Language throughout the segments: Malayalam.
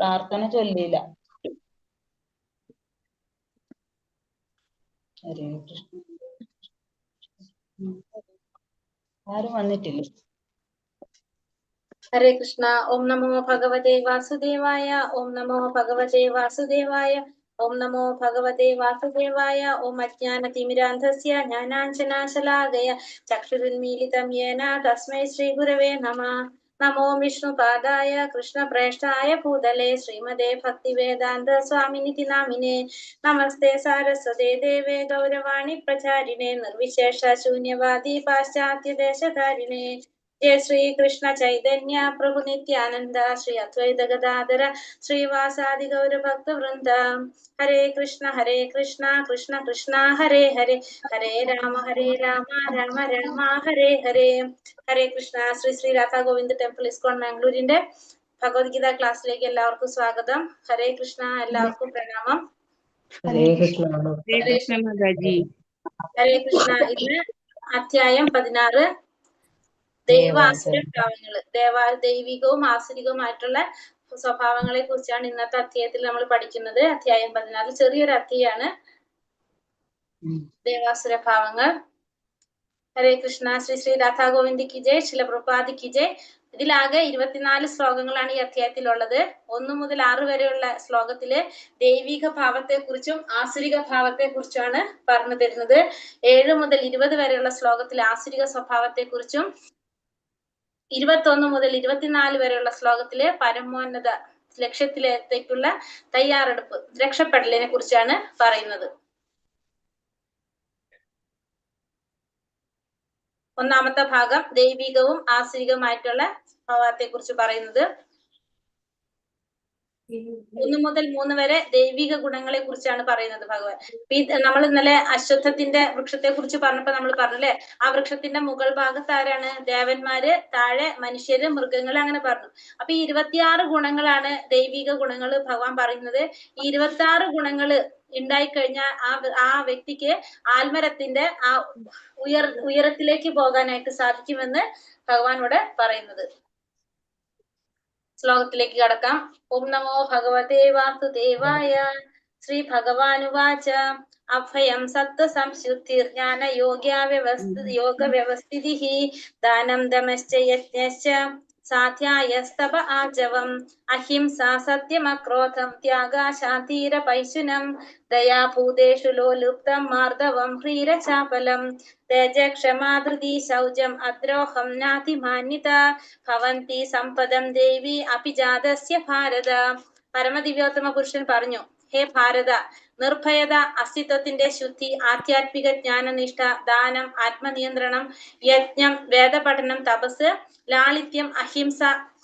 പ്രാർത്ഥന ചൊല്ലിയില്ല. ഹരേ കൃഷ്ണ. ആരും വന്നിട്ടില്ല. ഹരേ കൃഷ്ണ. ഓം നമോ ഭഗവതേ വാസുദേവായ. ഓം നമോ ഭഗവതേ വാസുദേവായ. ഓം നമോ ഭഗവതേ വാസുദേവായ. ഓം അജ്ഞാനതിമിരാന്ധസ്യ ജ്ഞാനാഞ്ജനാശലാകയ ചക്ഷുരുന്മീലിതം യേന തസ്മൈ ശ്രീ ഗുരവേ നമഃ. നമോ വിഷ്ണുപാദായ കൃഷ്ണപ്രേഷ്ഠായ ഭൂതലേ ശ്രീമതേ ഭക്തിവേദാന്ത സ്വാമിനിതി നാമിനേ. നമസ്തേ സാരസ്വതേ ദേവേ ഗൗരവാണി പ്രചാരിണേ നിർവിശേഷ ശൂന്യവാദി പാശ്ചാത്യദേശധാരിണേ. जय श्री कृष्ण चैतन्य प्रभु नित्यानंद श्री अद्वैत गदाधर श्रीवासादि गौर भक्त वृंद. हरे कृष्ण कृष्ण कृष्ण हरे हरे हरे राम राम राम हरे हरे. ഹരേ കൃഷ്ണ. ശ്രീ ശ്രീ രാധാ ഗോവിന്ദ് ടെമ്പിൾ ഇസ്കോൺ മാംഗ്ലൂരിന്റെ ഭഗവത്ഗീത ക്ലാസ്സിലേക്ക് എല്ലാവർക്കും സ്വാഗതം. ഹരേ കൃഷ്ണ. എല്ലാവർക്കും പ്രണാമം. ഹരേ കൃഷ്ണ. ഹരേ കൃഷ്ണ. ഇന്ന് അധ്യായം 16 ദൈവാസുര ഭാവങ്ങള്. ദൈവികവും ആസുരികവുമായിട്ടുള്ള സ്വഭാവങ്ങളെ കുറിച്ചാണ് ഇന്നത്തെ അധ്യായത്തിൽ നമ്മൾ പഠിക്കുന്നത്. അധ്യായം 16 ചെറിയൊരു അധ്യായമാണ്. ദേവാസുര ഭാവങ്ങൾ. ഹരേ കൃഷ്ണ. ശ്രീ ശ്രീ രാധാ ഗോവിന്ദ് കി ജയ്, ശില പ്രഭുപാദ് കി ജയ്. ഇതിലാകെ 24 ശ്ലോകങ്ങളാണ് ഈ അധ്യായത്തിലുള്ളത്. 1 മുതൽ 6 വരെയുള്ള ശ്ലോകത്തില് ദൈവിക ഭാവത്തെ കുറിച്ചും ആസുരിക ഭാവത്തെ കുറിച്ചാണ് പറഞ്ഞു തരുന്നത്. 7 മുതൽ 20 വരെയുള്ള ശ്ലോകത്തിൽ ആസുരിക സ്വഭാവത്തെ കുറിച്ചും 21 മുതൽ 24 വരെയുള്ള ശ്ലോകത്തിലെ പരമോന്നത ലക്ഷ്യത്തിലേക്കുള്ള തയ്യാറെടുപ്പ്, രക്ഷപ്പെടലിനെ കുറിച്ചാണ് പറയുന്നത്. ഒന്നാമത്തെ ഭാഗം ദൈവികവും ആസുരികവുമായിട്ടുള്ള സ്വഭാവത്തെ കുറിച്ച് പറയുന്നത്. 1 മുതൽ 3 വരെ ദൈവിക ഗുണങ്ങളെ കുറിച്ചാണ് പറയുന്നത് ഭഗവാൻ. നമ്മൾ ഇന്നലെ അശ്വത്ഥത്തിന്റെ വൃക്ഷത്തെ കുറിച്ച് പറഞ്ഞപ്പോ നമ്മൾ പറഞ്ഞല്ലേ, ആ വൃക്ഷത്തിന്റെ മുകൾ ഭാഗത്ത് ആരാണ്? ദേവന്മാര്, താഴെ മനുഷ്യര്, മൃഗങ്ങള്, അങ്ങനെ പറഞ്ഞു. അപ്പൊ ഈ 26 ഗുണങ്ങളാണ് ദൈവിക ഗുണങ്ങൾ ഭഗവാൻ പറയുന്നത്. ഈ 26 ഗുണങ്ങള് ഉണ്ടായിക്കഴിഞ്ഞാൽ ആ വ്യക്തിക്ക് ആൽമരത്തിന്റെ ആ ഉയരത്തിലേക്ക് പോകാനായിട്ട് സാധിക്കുമെന്ന് ഭഗവാൻ ഇവിടെ പറയുന്നത്. ശ്ലോകത്തിലേക്ക് കടക്കാം. ഓം നമോ ഭഗവതേ വാസുദേവായ. ശ്രീ ഭഗവാനുവാച. അഭയം സത്വ സംശുദ്ധിർ ജ്ഞാന യോഗ വ്യവസ്ഥിതിഃ ദാനം ദമശ്ച യജ്ഞശ്ച സാധ്യായസ്തപ ആജവം അഹിംസാ സത്യമക്രോധം ത്യാഗാ ശാന്തിരപൈശുനം ദയാ ഭൂതേഷു ലോലുപ്തം മാർദവം ഹ്രീരചാപലം തേജക്ഷമാ ധൃതി ശൗചം അദ്രോഹം നാതിമാന്യത ഭവന്തി സമ്പദം ദേവി അഭിജാതസ്യ ഭാരത. പരമദിവ്യോത്തമ പുരുഷൻ പറഞ്ഞു, ഹേ ഭാരത, നിർഭയത, അസ്തിത്വത്തിന്റെ ശുദ്ധി, ആധ്യാത്മിക ജ്ഞാനനിഷ്ഠ, ദാനം, ആത്മനിയന്ത്രണം, യജ്ഞം, വേദപഠനം, തപസ്, ലാളിത്യം, അഹിംസ,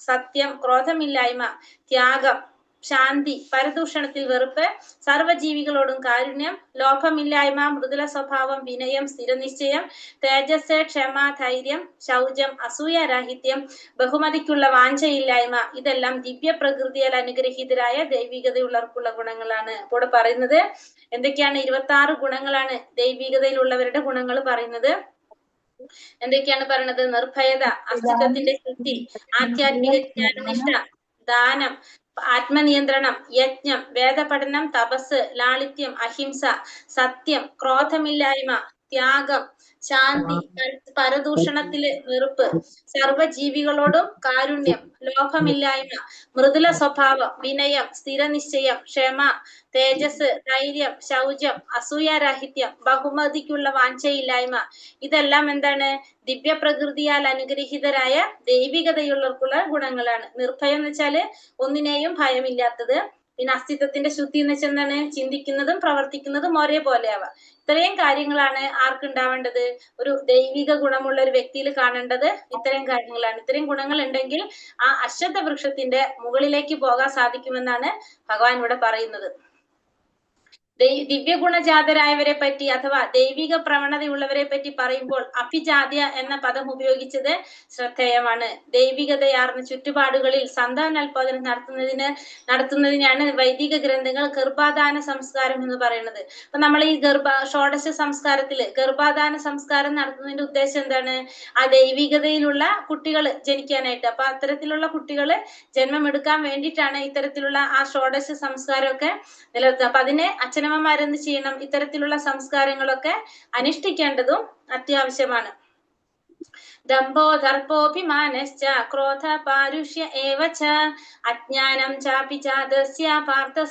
സത്യം, ക്രോധമില്ലായ്മ, ത്യാഗം, ശാന്തി, പരദൂഷണത്തിൽ വെറുപ്പ്, സർവ്വജീവികളോടും കാരുണ്യം, ലോഭമില്ലായ്മ, മൃദുല സ്വഭാവം, വിനയം, സ്ഥിരനിശ്ചയം, തേജസ്, ക്ഷമ, ധൈര്യം, ശൗചം, അസൂയാരാഹിത്യം, ബഹുമതിക്കുള്ള വാഞ്ചയില്ലായ്മ, ഇതെല്ലാം ദിവ്യ പ്രകൃതിയാൽ അനുഗ്രഹീതരായ ദൈവികതയുള്ളവർക്കുള്ള ഗുണങ്ങളാണ്. ഇവിടെ പറയുന്നത് എന്തൊക്കെയാണ്? 26 ഗുണങ്ങളാണ് ദൈവികതയിലുള്ളവരുടെ ഗുണങ്ങൾ പറയുന്നത്. എന്തൊക്കെയാണ് പറയുന്നത്? നിർഭയത, അസ്തിത്വത്തിന്റെ ശുദ്ധി, ആധ്യാത്മിക ജ്ഞാനനിഷ്ഠ, ദാനം, ആത്മനിയന്ത്രണം, യജ്ഞം, വേദപഠനം, തപസ്, ലാളിത്യം, അഹിംസ, സത്യം, ക്രോധമില്ലായ്മ, ത്യാഗം, ശാന്തി, പരദൂഷണത്തില് വെറുപ്പ്, സർവ്വജീവികളോടും കാരുണ്യം, ലോഭമില്ലായ്മ, മൃദുല സ്വഭാവം, വിനയം, സ്ഥിരനിശ്ചയം, ക്ഷമ, തേജസ്, ധൈര്യം, ശൗചം, അസൂയാരാഹിത്യം, ബഹുമതിക്കുള്ള വാഞ്ചയില്ലായ്മ, ഇതെല്ലാം എന്താണ്? ദിവ്യപ്രകൃതിയാൽ അനുഗ്രഹീതരായ ദൈവികതയുള്ളവർക്കുള്ള ഗുണങ്ങളാണ്. നിർഭയം എന്ന് വെച്ചാല് ഒന്നിനെയും ഭയമില്ലാത്തത്. പിന്നെ അസ്തിത്വത്തിന്റെ ശുദ്ധി എന്ന് വെച്ചാൽ എന്താണ്? ചിന്തിക്കുന്നതും പ്രവർത്തിക്കുന്നതും ഒരേപോലെ ആവാം. ഇത്രയും കാര്യങ്ങളാണ് ആർക്കുണ്ടാവേണ്ടത്? ഒരു ദൈവിക ഗുണമുള്ള ഒരു വ്യക്തിയിൽ കാണേണ്ടത് ഇത്രയും കാര്യങ്ങളാണ്. ഇത്രയും ഗുണങ്ങൾ ഉണ്ടെങ്കിൽ ആ അശ്വത്ഥ വൃക്ഷത്തിന്റെ മുകളിലേക്ക് പോകാൻ സാധിക്കുമെന്നാണ് ഭഗവാൻ ഇവിടെ പറയുന്നത്. ദിവ്യഗുണജാതരായവരെ പറ്റി അഥവാ ദൈവിക പ്രവണതയുള്ളവരെ പറ്റി പറയുമ്പോൾ അഭിജാത്യ എന്ന പദം ഉപയോഗിച്ചത് ശ്രദ്ധേയമാണ്. ദൈവികതയാർന്ന ചുറ്റുപാടുകളിൽ സന്താനോൽപാദനം നടത്തുന്നതിനാണ് വൈദിക ഗ്രന്ഥങ്ങൾ ഗർഭാധാന സംസ്കാരം എന്ന് പറയുന്നത്. അപ്പൊ നമ്മൾ ഈ ഷോഡശ സംസ്കാരത്തില് ഗർഭാധാന സംസ്കാരം നടത്തുന്നതിന്റെ ഉദ്ദേശം എന്താണ്? ആ ദൈവികതയിലുള്ള കുട്ടികൾ ജനിക്കാനായിട്ട്. അപ്പൊ അത്തരത്തിലുള്ള കുട്ടികള് ജന്മമെടുക്കാൻ വേണ്ടിയിട്ടാണ് ഇത്തരത്തിലുള്ള ആ ഷോഡശ സംസ്കാരമൊക്കെ നിലനിർത്തുന്നത്. അപ്പൊ അതിനെ അച്ഛനമ്മമാരെന്ത് ചെയ്യണം? ഇത്തരത്തിലുള്ള സംസ്കാരങ്ങളൊക്കെ അനുഷ്ഠിക്കേണ്ടതും അത്യാവശ്യമാണ്. ദമ്പോ ദർപ്പോഭിമാനശ്ച ക്രോധ പാരുഷ്യ ഏവ ച അജ്ഞാനം ചാപി ചാദസ്യ പാർത്ഥ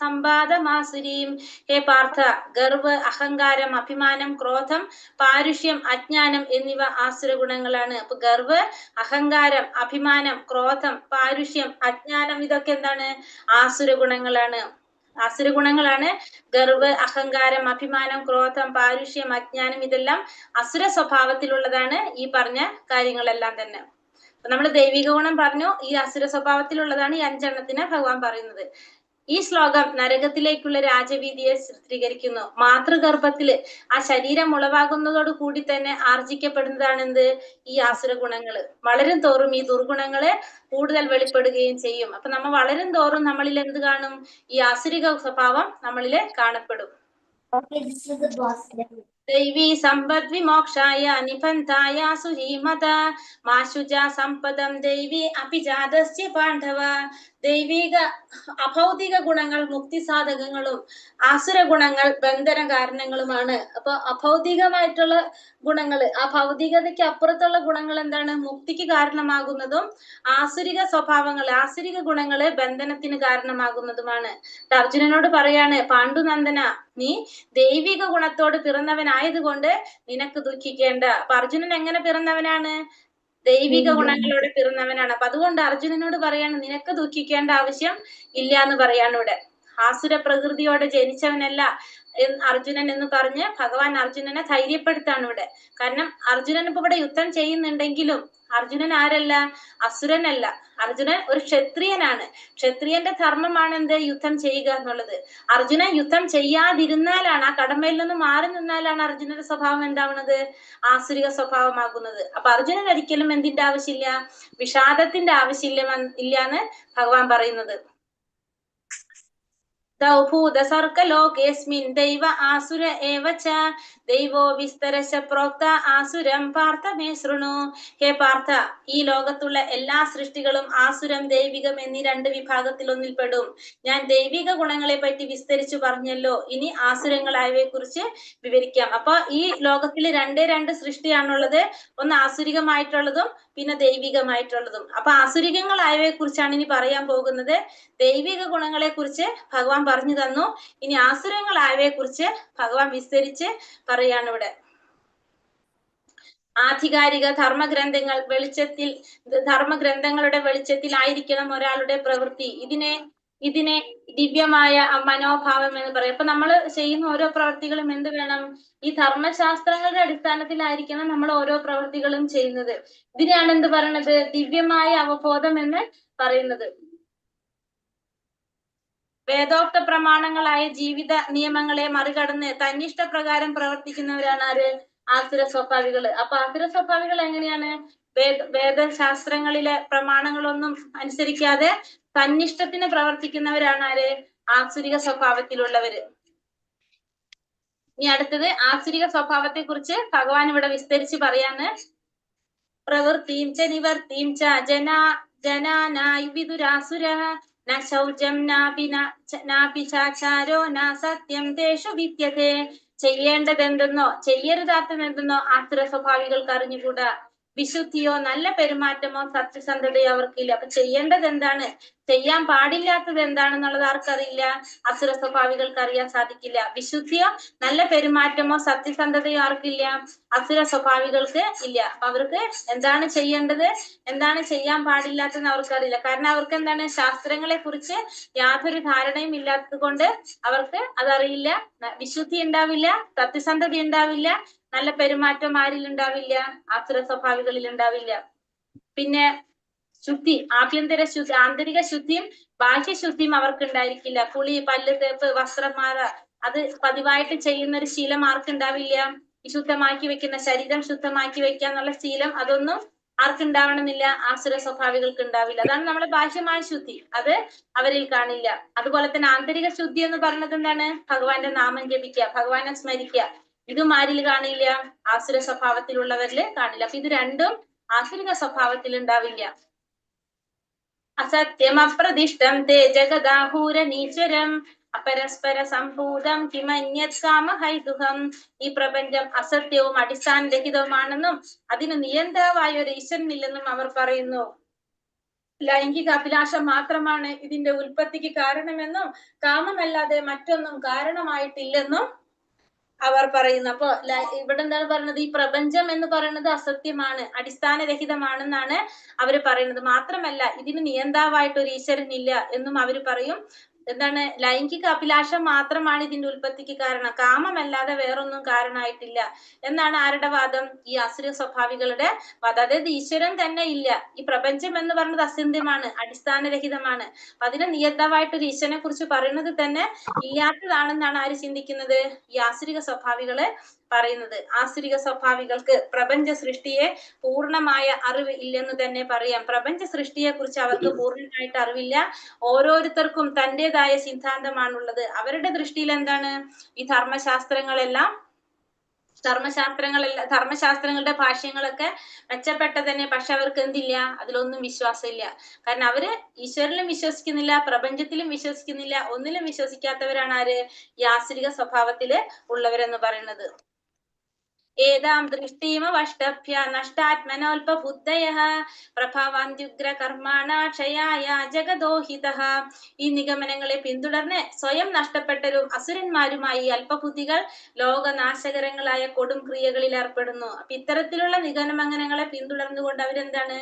സമ്പാദമാസുരീം. ഹേ പാർത്ഥ, ഗർവ്, അഹങ്കാരം, അഭിമാനം, ക്രോധം, പാരുഷ്യം, അജ്ഞാനം എന്നിവ ആസുര ഗുണങ്ങളാണ്. അപ്പൊ ഗർവ്, അഹങ്കാരം, അഭിമാനം, ക്രോധം, പാരുഷ്യം, അജ്ഞാനം ഇതൊക്കെ എന്താണ്? ആസുര ഗുണങ്ങളാണ്. ആസുര ഗുണങ്ങളാണ് ഗർവ്, അഹങ്കാരം, അഭിമാനം, ക്രോധം, പാരുഷ്യം, അജ്ഞാനം. ഇതെല്ലാം അസുര സ്വഭാവത്തിലുള്ളതാണ് ഈ പറഞ്ഞ കാര്യങ്ങളെല്ലാം തന്നെ. അപ്പൊ നമ്മൾ ദൈവിക ഗുണം പറഞ്ഞു, ഈ അസുര സ്വഭാവത്തിലുള്ളതാണ് ഈ 5 എണ്ണത്തിന് ഭഗവാൻ പറയുന്നത്. ഈ ശ്ലോകം നരകത്തിലേക്കുള്ള രാജവീതിയെ ചിത്രീകരിക്കുന്നു. മാതൃഗർഭത്തില് ആ ശരീരം ഉളവാകുന്നതോട് കൂടി തന്നെ ആർജിക്കപ്പെടുന്നതാണ് എന്ത്? ഈ ആസുര ഗുണങ്ങള്. വളരും തോറും ഈ ദുർഗുണങ്ങള് കൂടുതൽ വെളിപ്പെടുകയും ചെയ്യും. അപ്പൊ നമ്മൾ വളരും തോറും നമ്മളിൽ എന്ത് കാണും? ഈ ആസുരിക സ്വഭാവം നമ്മളില് കാണപ്പെടും. ദൈവീ സമ്പദ് വിമോക്ഷായ നിബന്ധായ സുഹീമത മാശുജ സമ്പദം ദൈവീ അഭിജാതസ്യ പാണ്ഡവ. ദൈവിക അഭൗതിക ഗുണങ്ങൾ മുക്തി സാധകങ്ങളും ആസുര ഗുണങ്ങൾ ബന്ധന കാരണങ്ങളുമാണ്. അപ്പൊ അഭൗതികമായിട്ടുള്ള ഗുണങ്ങള്, ആ ഭൗതികതയ്ക്ക് അപ്പുറത്തുള്ള ഗുണങ്ങൾ എന്താണ്? മുക്തിക്ക് കാരണമാകുന്നതും ആസുരിക സ്വഭാവങ്ങള്, ആസുരിക ഗുണങ്ങള് ബന്ധനത്തിന് കാരണമാകുന്നതുമാണ്. അർജുനനോട് പറയാണ്, പാണ്ഡുനന്ദന, നീ ദൈവിക ഗുണത്തോട് പിറന്നവനായതുകൊണ്ട് നിനക്ക് ദുഃഖിക്കേണ്ട. അപ്പൊ അർജുനൻ എങ്ങനെ പിറന്നവനാണ്? ദൈവിക ഗുണങ്ങളോട് പിറന്നവനാണ്. അപ്പൊ അതുകൊണ്ട് അർജുനനോട് പറയാണ്, നിനക്ക് ദുഃഖിക്കേണ്ട ആവശ്യം ഇല്ല എന്ന് പറയാണ് ഇവിടെ. ആസുര പ്രകൃതിയോടെ ജനിച്ചവനല്ല അർജുനൻ എന്ന് പറഞ്ഞ് ഭഗവാൻ അർജുനനെ ധൈര്യപ്പെടുത്താണ് ഇവിടെ. കാരണം അർജുനൻ ഇപ്പൊ ഇവിടെ യുദ്ധം ചെയ്യുന്നുണ്ടെങ്കിലും അർജുനൻ ആരല്ല? അസുരനല്ല. അർജുനൻ ഒരു ക്ഷത്രിയനാണ്. ക്ഷത്രിയന്റെ ധർമ്മമാണ് എന്ത്? യുദ്ധം ചെയ്യുക എന്നുള്ളത്. അർജുനൻ യുദ്ധം ചെയ്യാതിരുന്നാലാണ്, ആ കടമയിൽ നിന്ന് മാറി നിന്നാലാണ് അർജുനന്റെ സ്വഭാവം എന്താവുന്നത്? ആസുരിക സ്വഭാവമാകുന്നത്. അപ്പൊ അർജുനൻ ഒരിക്കലും എന്തിന്റെ ആവശ്യമില്ല? വിഷാദത്തിന്റെ ആവശ്യമില്ലാന്ന് ഭഗവാൻ പറയുന്നത്. ദൗഭൂതസർഗലോകേസ്മിൻ ദൈവ ആസുര ഏവ ച ദൈവോ വിസ്തരശ പ്രോക്ത ആസുരം പാർത്ഥ മേ ശൃണു. ഹേ പാർത്ഥ, ഈ ലോകത്തുള്ള എല്ലാ സൃഷ്ടികളും ആസുരം, ദൈവികം എന്നീ 2 വിഭാഗത്തിൽ ഒന്നിൽപ്പെടും. ഞാൻ ദൈവിക ഗുണങ്ങളെ പറ്റി വിസ്തരിച്ചു പറഞ്ഞല്ലോ, ഇനി ആസുരങ്ങളായവയെ കുറിച്ച് വിവരിക്കാം. അപ്പൊ ഈ ലോകത്തിൽ 2 സൃഷ്ടിയാണുള്ളത്. ഒന്ന് ആസുരികമായിട്ടുള്ളതും പിന്നെ ദൈവികമായിട്ടുള്ളതും. അപ്പൊ ആസുരികങ്ങളായവയെ കുറിച്ചാണ് ഇനി പറയാൻ പോകുന്നത്. ദൈവിക ഗുണങ്ങളെ കുറിച്ച് ഭഗവാൻ പറഞ്ഞു തന്നു. ഇനി ആസുരങ്ങളായവയെ കുറിച്ച് ഭഗവാൻ വിസ്തരിച്ച് പറയാണ് ഇവിടെ. ആധികാരിക ധർമ്മഗ്രന്ഥങ്ങളുടെ വെളിച്ചത്തിലായിരിക്കണം ഒരാളുടെ പ്രവൃത്തി. ഇതിനെ ദിവ്യമായ മനോഭാവം എന്ന് പറയും. അപ്പൊ നമ്മൾ ചെയ്യുന്ന ഓരോ പ്രവൃത്തികളും എന്ത് വേണം? ഈ ധർമ്മശാസ്ത്രങ്ങളുടെ അടിസ്ഥാനത്തിലായിരിക്കണം നമ്മൾ ഓരോ പ്രവൃത്തികളും ചെയ്യുന്നത്. ഇതിനെയാണ് എന്ത് പറയുന്നത്? ദിവ്യമായ അവബോധം എന്ന് പറയുന്നത്. വേദോക്ത പ്രമാണങ്ങളായ ജീവിത നിയമങ്ങളെ മറികടന്ന് തന്നിഷ്ട പ്രകാരം പ്രവർത്തിക്കുന്നവരാണ് ആര്? ആസുര സ്വഭാവികള്. അപ്പൊ ആസുര സ്വഭാവികൾ എങ്ങനെയാണ്? വേദശാസ്ത്രങ്ങളിലെ പ്രമാണങ്ങളൊന്നും അനുസരിക്കാതെ തന്നിഷ്ടത്തിന് പ്രവർത്തിക്കുന്നവരാണ് ആര്? ആസുരിക സ്വഭാവത്തിലുള്ളവര്. ഇനി അടുത്തത് ആസുരിക സ്വഭാവത്തെ കുറിച്ച് ഭഗവാൻ ഇവിടെ വിസ്തരിച്ച് പറയാണ്. പ്രവൃത്തിം ച നിവർത്തിം ച ജനാനായു വിദുരാസുര ന ശൗചം നാപി ചാചാരോ ന സത്യം തേഷു വിദ്യതേ. ചെയ്യേണ്ടതെന്തെന്നോ ചെയ്യരുതാത്തതെന്തെന്നോ ആസുര സ്വഭാവികൾക്ക് അറിഞ്ഞുകൂടാ. വിശുദ്ധിയോ നല്ല പെരുമാറ്റമോ സത്യസന്ധതയോ അവർക്കില്ല. അപ്പൊ ചെയ്യേണ്ടത് എന്താണ്, ചെയ്യാൻ പാടില്ലാത്തത് എന്താണെന്നുള്ളത് ആർക്കറിയില്ല? അസുര സ്വഭാവികൾക്ക് അറിയാൻ സാധിക്കില്ല. വിശുദ്ധിയോ നല്ല പെരുമാറ്റമോ സത്യസന്ധതയോ ആർക്കില്ല? അസുര സ്വഭാവികൾക്ക് ഇല്ല. അപ്പൊ അവർക്ക് എന്താണ് ചെയ്യേണ്ടത്, എന്താണ് ചെയ്യാൻ പാടില്ലാത്തതെന്ന് അവർക്കറിയില്ല. കാരണം അവർക്ക് എന്താണ്? ശാസ്ത്രങ്ങളെ കുറിച്ച് യാതൊരു ധാരണയും ഇല്ലാത്തത് കൊണ്ട് അവർക്ക് അതറിയില്ല. വിശുദ്ധി ഉണ്ടാവില്ല, സത്യസന്ധത ഉണ്ടാവില്ല, നല്ല പെരുമാറ്റം ആരിൽ ഉണ്ടാവില്ല? ആസുര സ്വഭാവികളിൽ ഉണ്ടാവില്ല. പിന്നെ ശുദ്ധി, ആഭ്യന്തര ശുദ്ധി, ആന്തരിക ശുദ്ധിയും ബാഹ്യശുദ്ധിയും അവർക്ക് ഉണ്ടായിരിക്കില്ല. കുളി, പല്ല് തേപ്പ്, വസ്ത്രം മാറ, അത് പതിവായിട്ട് ചെയ്യുന്ന ഒരു ശീലം ആർക്കുണ്ടാവില്ല. ശുദ്ധമാക്കി വെക്കുന്ന ശരീരം ശുദ്ധമാക്കി വെക്കുക എന്നുള്ള ശീലം അതൊന്നും ആർക്കുണ്ടാവണമെന്നില്ല, ആസുര സ്വഭാവികൾക്ക് ഉണ്ടാവില്ല. അതാണ് നമ്മുടെ ബാഹ്യമായ ശുദ്ധി, അത് അവരിൽ കാണില്ല. അതുപോലെ തന്നെ ആന്തരിക ശുദ്ധി എന്ന് പറയുന്നത് എന്താണ്? ഭഗവാന്റെ നാമം ജപിക്കുക, ഭഗവാനെ സ്മരിക്കുക. ഇതും ആരിൽ കാണില്ല? ആസുര സ്വഭാവത്തിലുള്ളവരിൽ കാണില്ല. അപ്പൊ ഇത് രണ്ടും ആസുരിക സ്വഭാവത്തിൽ ഉണ്ടാവില്ല. അസത്യമപ്രതിഷ്ഠം തേ ജഗദാഹൂരനീശ്വരം അപരസ്പര സംഭൂതം കിമന്യത് കാമഹൈതുകം. ഈ പ്രപഞ്ചം അസത്യവും അടിസ്ഥാനരഹിതവുമാണെന്നും അതിന് നിയന്താവായ ഒരു ഈശ്വരനില്ലെന്നും അവർ പറയുന്നു. ലൈംഗിക അഭിലാഷം മാത്രമാണ് ഇതിന്റെ ഉൽപ്പത്തിക്ക് കാരണമെന്നും കാമമല്ലാതെ മറ്റൊന്നും കാരണമായിട്ടില്ലെന്നും അവർ പറയുന്നു. അപ്പൊ ഇവിടെ എന്താണ് പറയുന്നത്? ഈ പ്രപഞ്ചം എന്ന് പറയുന്നത് അസത്യമാണ്, അടിസ്ഥാനരഹിതമാണെന്നാണ് അവര് പറയുന്നത്. മാത്രമല്ല ഇതിന് നിയന്താവായിട്ട് ഒരു ഈശ്വരൻ ഇല്ല എന്നും അവര് പറയും. എന്താണ്? ലൈംഗിക അഭിലാഷം മാത്രമാണ് ഇതിന്റെ ഉൽപ്പത്തിക്ക് കാരണം, കാമമല്ലാതെ വേറൊന്നും കാരണമായിട്ടില്ല എന്നാണ് ആരുടെ വാദം? ഈ ആസുര സ്വഭാവികളുടെ വാദം. അതായത് ഈശ്വരൻ തന്നെ ഇല്ല, ഈ പ്രപഞ്ചം എന്ന് പറയുന്നത് അസിന്ധ്യമാണ്, അടിസ്ഥാനരഹിതമാണ്. അതിന് നിയതമായിട്ടൊരു ഈശ്വരനെ കുറിച്ച് പറയുന്നത് തന്നെ ഇല്ലാത്തതാണെന്നാണ് ആര് ചിന്തിക്കുന്നത്? ഈ ആസുരിക സ്വഭാവികള് പറയുന്നത്. ആസുരിക സ്വഭാവികൾക്ക് പ്രപഞ്ച സൃഷ്ടിയെ പൂർണ്ണമായ അറിവ് ഇല്ലെന്ന് തന്നെ പറയാം. പ്രപഞ്ച സൃഷ്ടിയെ കുറിച്ച് അവർക്ക് പൂർണ്ണമായിട്ട് അറിവില്ല. ഓരോരുത്തർക്കും തന്റേതായ സിദ്ധാന്തമാണുള്ളത്. അവരുടെ ദൃഷ്ടിയിൽ എന്താണ്? ഈ ധർമ്മശാസ്ത്രങ്ങളുടെ ഭാഷ്യങ്ങളൊക്കെ മെച്ചപ്പെട്ട തന്നെ. പക്ഷെ അവർക്ക് എന്തില്ല? അതിലൊന്നും വിശ്വാസമില്ല. കാരണം അവര് ഈശ്വരനിലും വിശ്വസിക്കുന്നില്ല, പ്രപഞ്ചത്തിലും വിശ്വസിക്കുന്നില്ല, ഒന്നിലും വിശ്വസിക്കാത്തവരാണ് ആര്? ഈ ആസുരിക സ്വഭാവത്തില് ഉള്ളവരെന്ന് പറയുന്നത്. ഏതാം ദൃഷ്ടീമവഷ്ടഭ്യ നഷ്ടാത്മനോൽപബുദ്ധയഃ പ്രഭാവാന്ത്യുഗ്രകർമാണ ക്ഷയായ ജഗദോഹിതഃ. ഈ നിഗമനങ്ങളെ പിന്തുടർന്ന് സ്വയം നഷ്ടപ്പെട്ടവരും അസുരന്മാരുമായി അല്പബുദ്ധികൾ ലോകനാശകരങ്ങളായ കൊടും ക്രിയകളിൽ ഏർപ്പെടുന്നു. അപ്പൊ ഇത്തരത്തിലുള്ള നിഗമനങ്ങളെ പിന്തുടർന്നുകൊണ്ട് അവരെന്താണ്?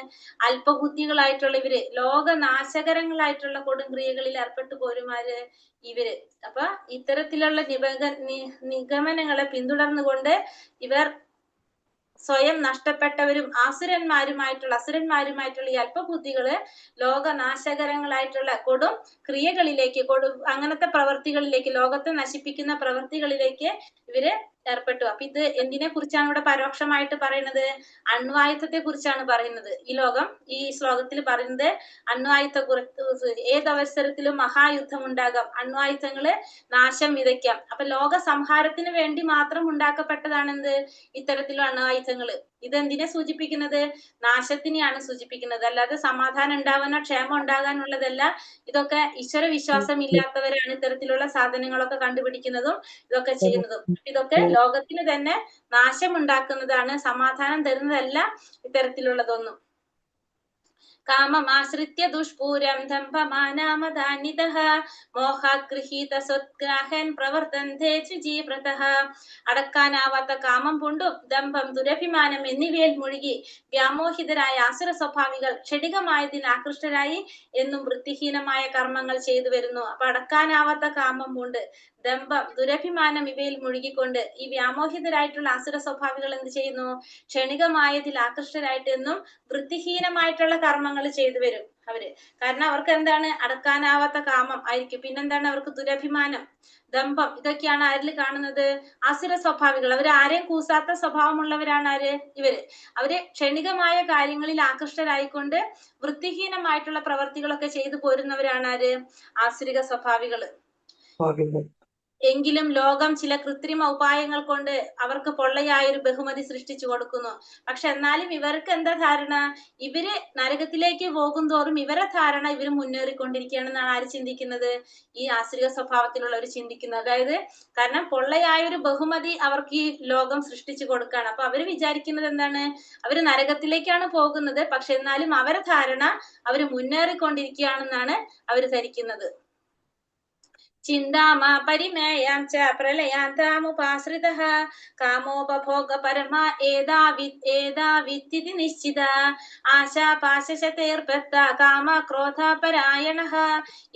അല്പബുദ്ധികളായിട്ടുള്ള ഇവര് ലോകനാശകരങ്ങളായിട്ടുള്ള കൊടും ക്രിയകളിൽ ഏർപ്പെട്ടു പോരുമാര് ഇവര്. അപ്പൊ ഇത്തരത്തിലുള്ള നിഗമനങ്ങളെ പിന്തുടർന്നുകൊണ്ട് ഇവർ സ്വയം നഷ്ടപ്പെട്ടവരും അസുരന്മാരുമായിട്ടുള്ള ഈ അല്പബുദ്ധികള് ലോകനാശകരങ്ങളായിട്ടുള്ള കൊടും ക്രിയകളിലേക്ക്, അങ്ങനത്തെ പ്രവർത്തികളിലേക്ക്, ലോകത്തെ നശിപ്പിക്കുന്ന പ്രവർത്തികളിലേക്ക് ഇവര് ഏർപ്പെട്ടു. അപ്പൊ ഇത് എന്തിനെ കുറിച്ചാണ് ഇവിടെ പരോക്ഷമായിട്ട് പറയുന്നത്? അണ്വായുധത്തെ കുറിച്ചാണ് പറയുന്നത്. ഈ ശ്ലോകത്തിൽ പറയുന്നത് അണ്വായുധത്തെ കുറിച്ച്. ഏതവസരത്തിലും മഹായുദ്ധം ഉണ്ടാകാം, അണ്വായുധങ്ങള് നാശം വിതയ്ക്കാം. അപ്പൊ ലോക സംഹാരത്തിന് വേണ്ടി മാത്രം ഉണ്ടാക്കപ്പെട്ടതാണെന്ത്? ഇത്തരത്തിലുള്ള അണ്വായുധങ്ങള്. ഇതെന്തിനെ സൂചിപ്പിക്കുന്നത്? നാശത്തിനെയാണ് സൂചിപ്പിക്കുന്നത്, അല്ലാതെ സമാധാനം ഉണ്ടാവാനോ ക്ഷേമം ഉണ്ടാകാനുള്ളതല്ല. ഇതൊക്കെ ഈശ്വര വിശ്വാസം ഇല്ലാത്തവരാണ് ഇത്തരത്തിലുള്ള സാധനങ്ങളൊക്കെ കണ്ടുപിടിക്കുന്നതും ഇതൊക്കെ ചെയ്യുന്നതും. ഇതൊക്കെ ലോകത്തിന് തന്നെ നാശം ഉണ്ടാക്കുന്നതാണ്, സമാധാനം തരുന്നതല്ല ഇത്തരത്തിലുള്ളതൊന്നും. കാമമാശ്രിത്യ ദുഷ്പൂരം ദംഭമാനാമദാനിതഃ മോഹാത് ഗൃഹീത സ്വത്ഗ്രാഹൻ പ്രവർത്തന്തേ ചുജീവ്രതഃ. അടക്കാനാവാത്ത കാമം പൂണ്ടും ദംഭം, ദുരഭിമാനം എന്നിവയിൽ മുഴുകി വ്യാമോഹിതരായ ആസുര സ്വഭാവികൾ ക്ഷണികമായതിൽ ആകൃഷ്ടരായി എന്നും വൃത്തിഹീനമായ കർമ്മങ്ങൾ ചെയ്തു വരുന്നു. അപ്പൊ അടക്കാനാവാത്ത കാമം പൂണ്ട് ദംഭം, ദുരഭിമാനം ഇവയിൽ മുഴുകിക്കൊണ്ട് ഈ വ്യാമോഹിതരായിട്ടുള്ള ആസുര സ്വഭാവികൾ എന്ത് ചെയ്യുന്നു? ക്ഷണികമായതിൽ ആകൃഷ്ടരായിട്ട് എന്നും വൃത്തിഹീനമായിട്ടുള്ള കർമ്മങ്ങൾ ചെയ്തു വരും അവര്. കാരണം അവർക്ക് എന്താണ്? അടക്കാനാവാത്ത കാമം ആയിരിക്കും. പിന്നെന്താണ്? അവർക്ക് ദുരഭിമാനം, ദംഭം, ഇതൊക്കെയാണ് ആരിൽ കാണുന്നത്? ആസുര സ്വഭാവികൾ. അവർ ആരെയും കൂസാത്ത സ്വഭാവമുള്ളവരാണ് ആര്? ഇവര്. അവര് ക്ഷണികമായ കാര്യങ്ങളിൽ ആകൃഷ്ടരായിക്കൊണ്ട് വൃത്തിഹീനമായിട്ടുള്ള പ്രവർത്തികളൊക്കെ ചെയ്തു പോരുന്നവരാണ് ആര്? ആസുരിക സ്വഭാവികള്. എങ്കിലും ലോകം ചില കൃത്രിമ ഉപായങ്ങൾ കൊണ്ട് അവർക്ക് പൊള്ളയായൊരു ബഹുമതി സൃഷ്ടിച്ചു കൊടുക്കുന്നു. പക്ഷെ എന്നാലും ഇവർക്ക് എന്താ ധാരണ? ഇവര് നരകത്തിലേക്ക് പോകും തോറും ഇവരെ ധാരണ ഇവര് മുന്നേറിക്കൊണ്ടിരിക്കുകയാണെന്നാണ് ആര് ചിന്തിക്കുന്നത്? ഈ ആസുരിക സ്വഭാവത്തിലുള്ളവർ ചിന്തിക്കുന്നത്. അതായത് കാരണം പൊള്ളയായൊരു ബഹുമതി അവർക്ക് ഈ ലോകം സൃഷ്ടിച്ചു കൊടുക്കുകയാണ്. അപ്പൊ അവര് വിചാരിക്കുന്നത് എന്താണ്? അവര് നരകത്തിലേക്കാണ് പോകുന്നത്, പക്ഷെ എന്നാലും അവരെ ധാരണ അവര് മുന്നേറിക്കൊണ്ടിരിക്കുകയാണെന്നാണ് അവര് ധരിക്കുന്നത്. ചിന്താമാ പരിമേയാം ച പ്രളയാന്താമുപാശ്രിതഃ കാമോപഭോഗ പരമാ ഏതാവിത്തിതി നിശ്ചിത ആശാപാശശതൈർബദ്ധ കാമക്രോധാപരായണഃ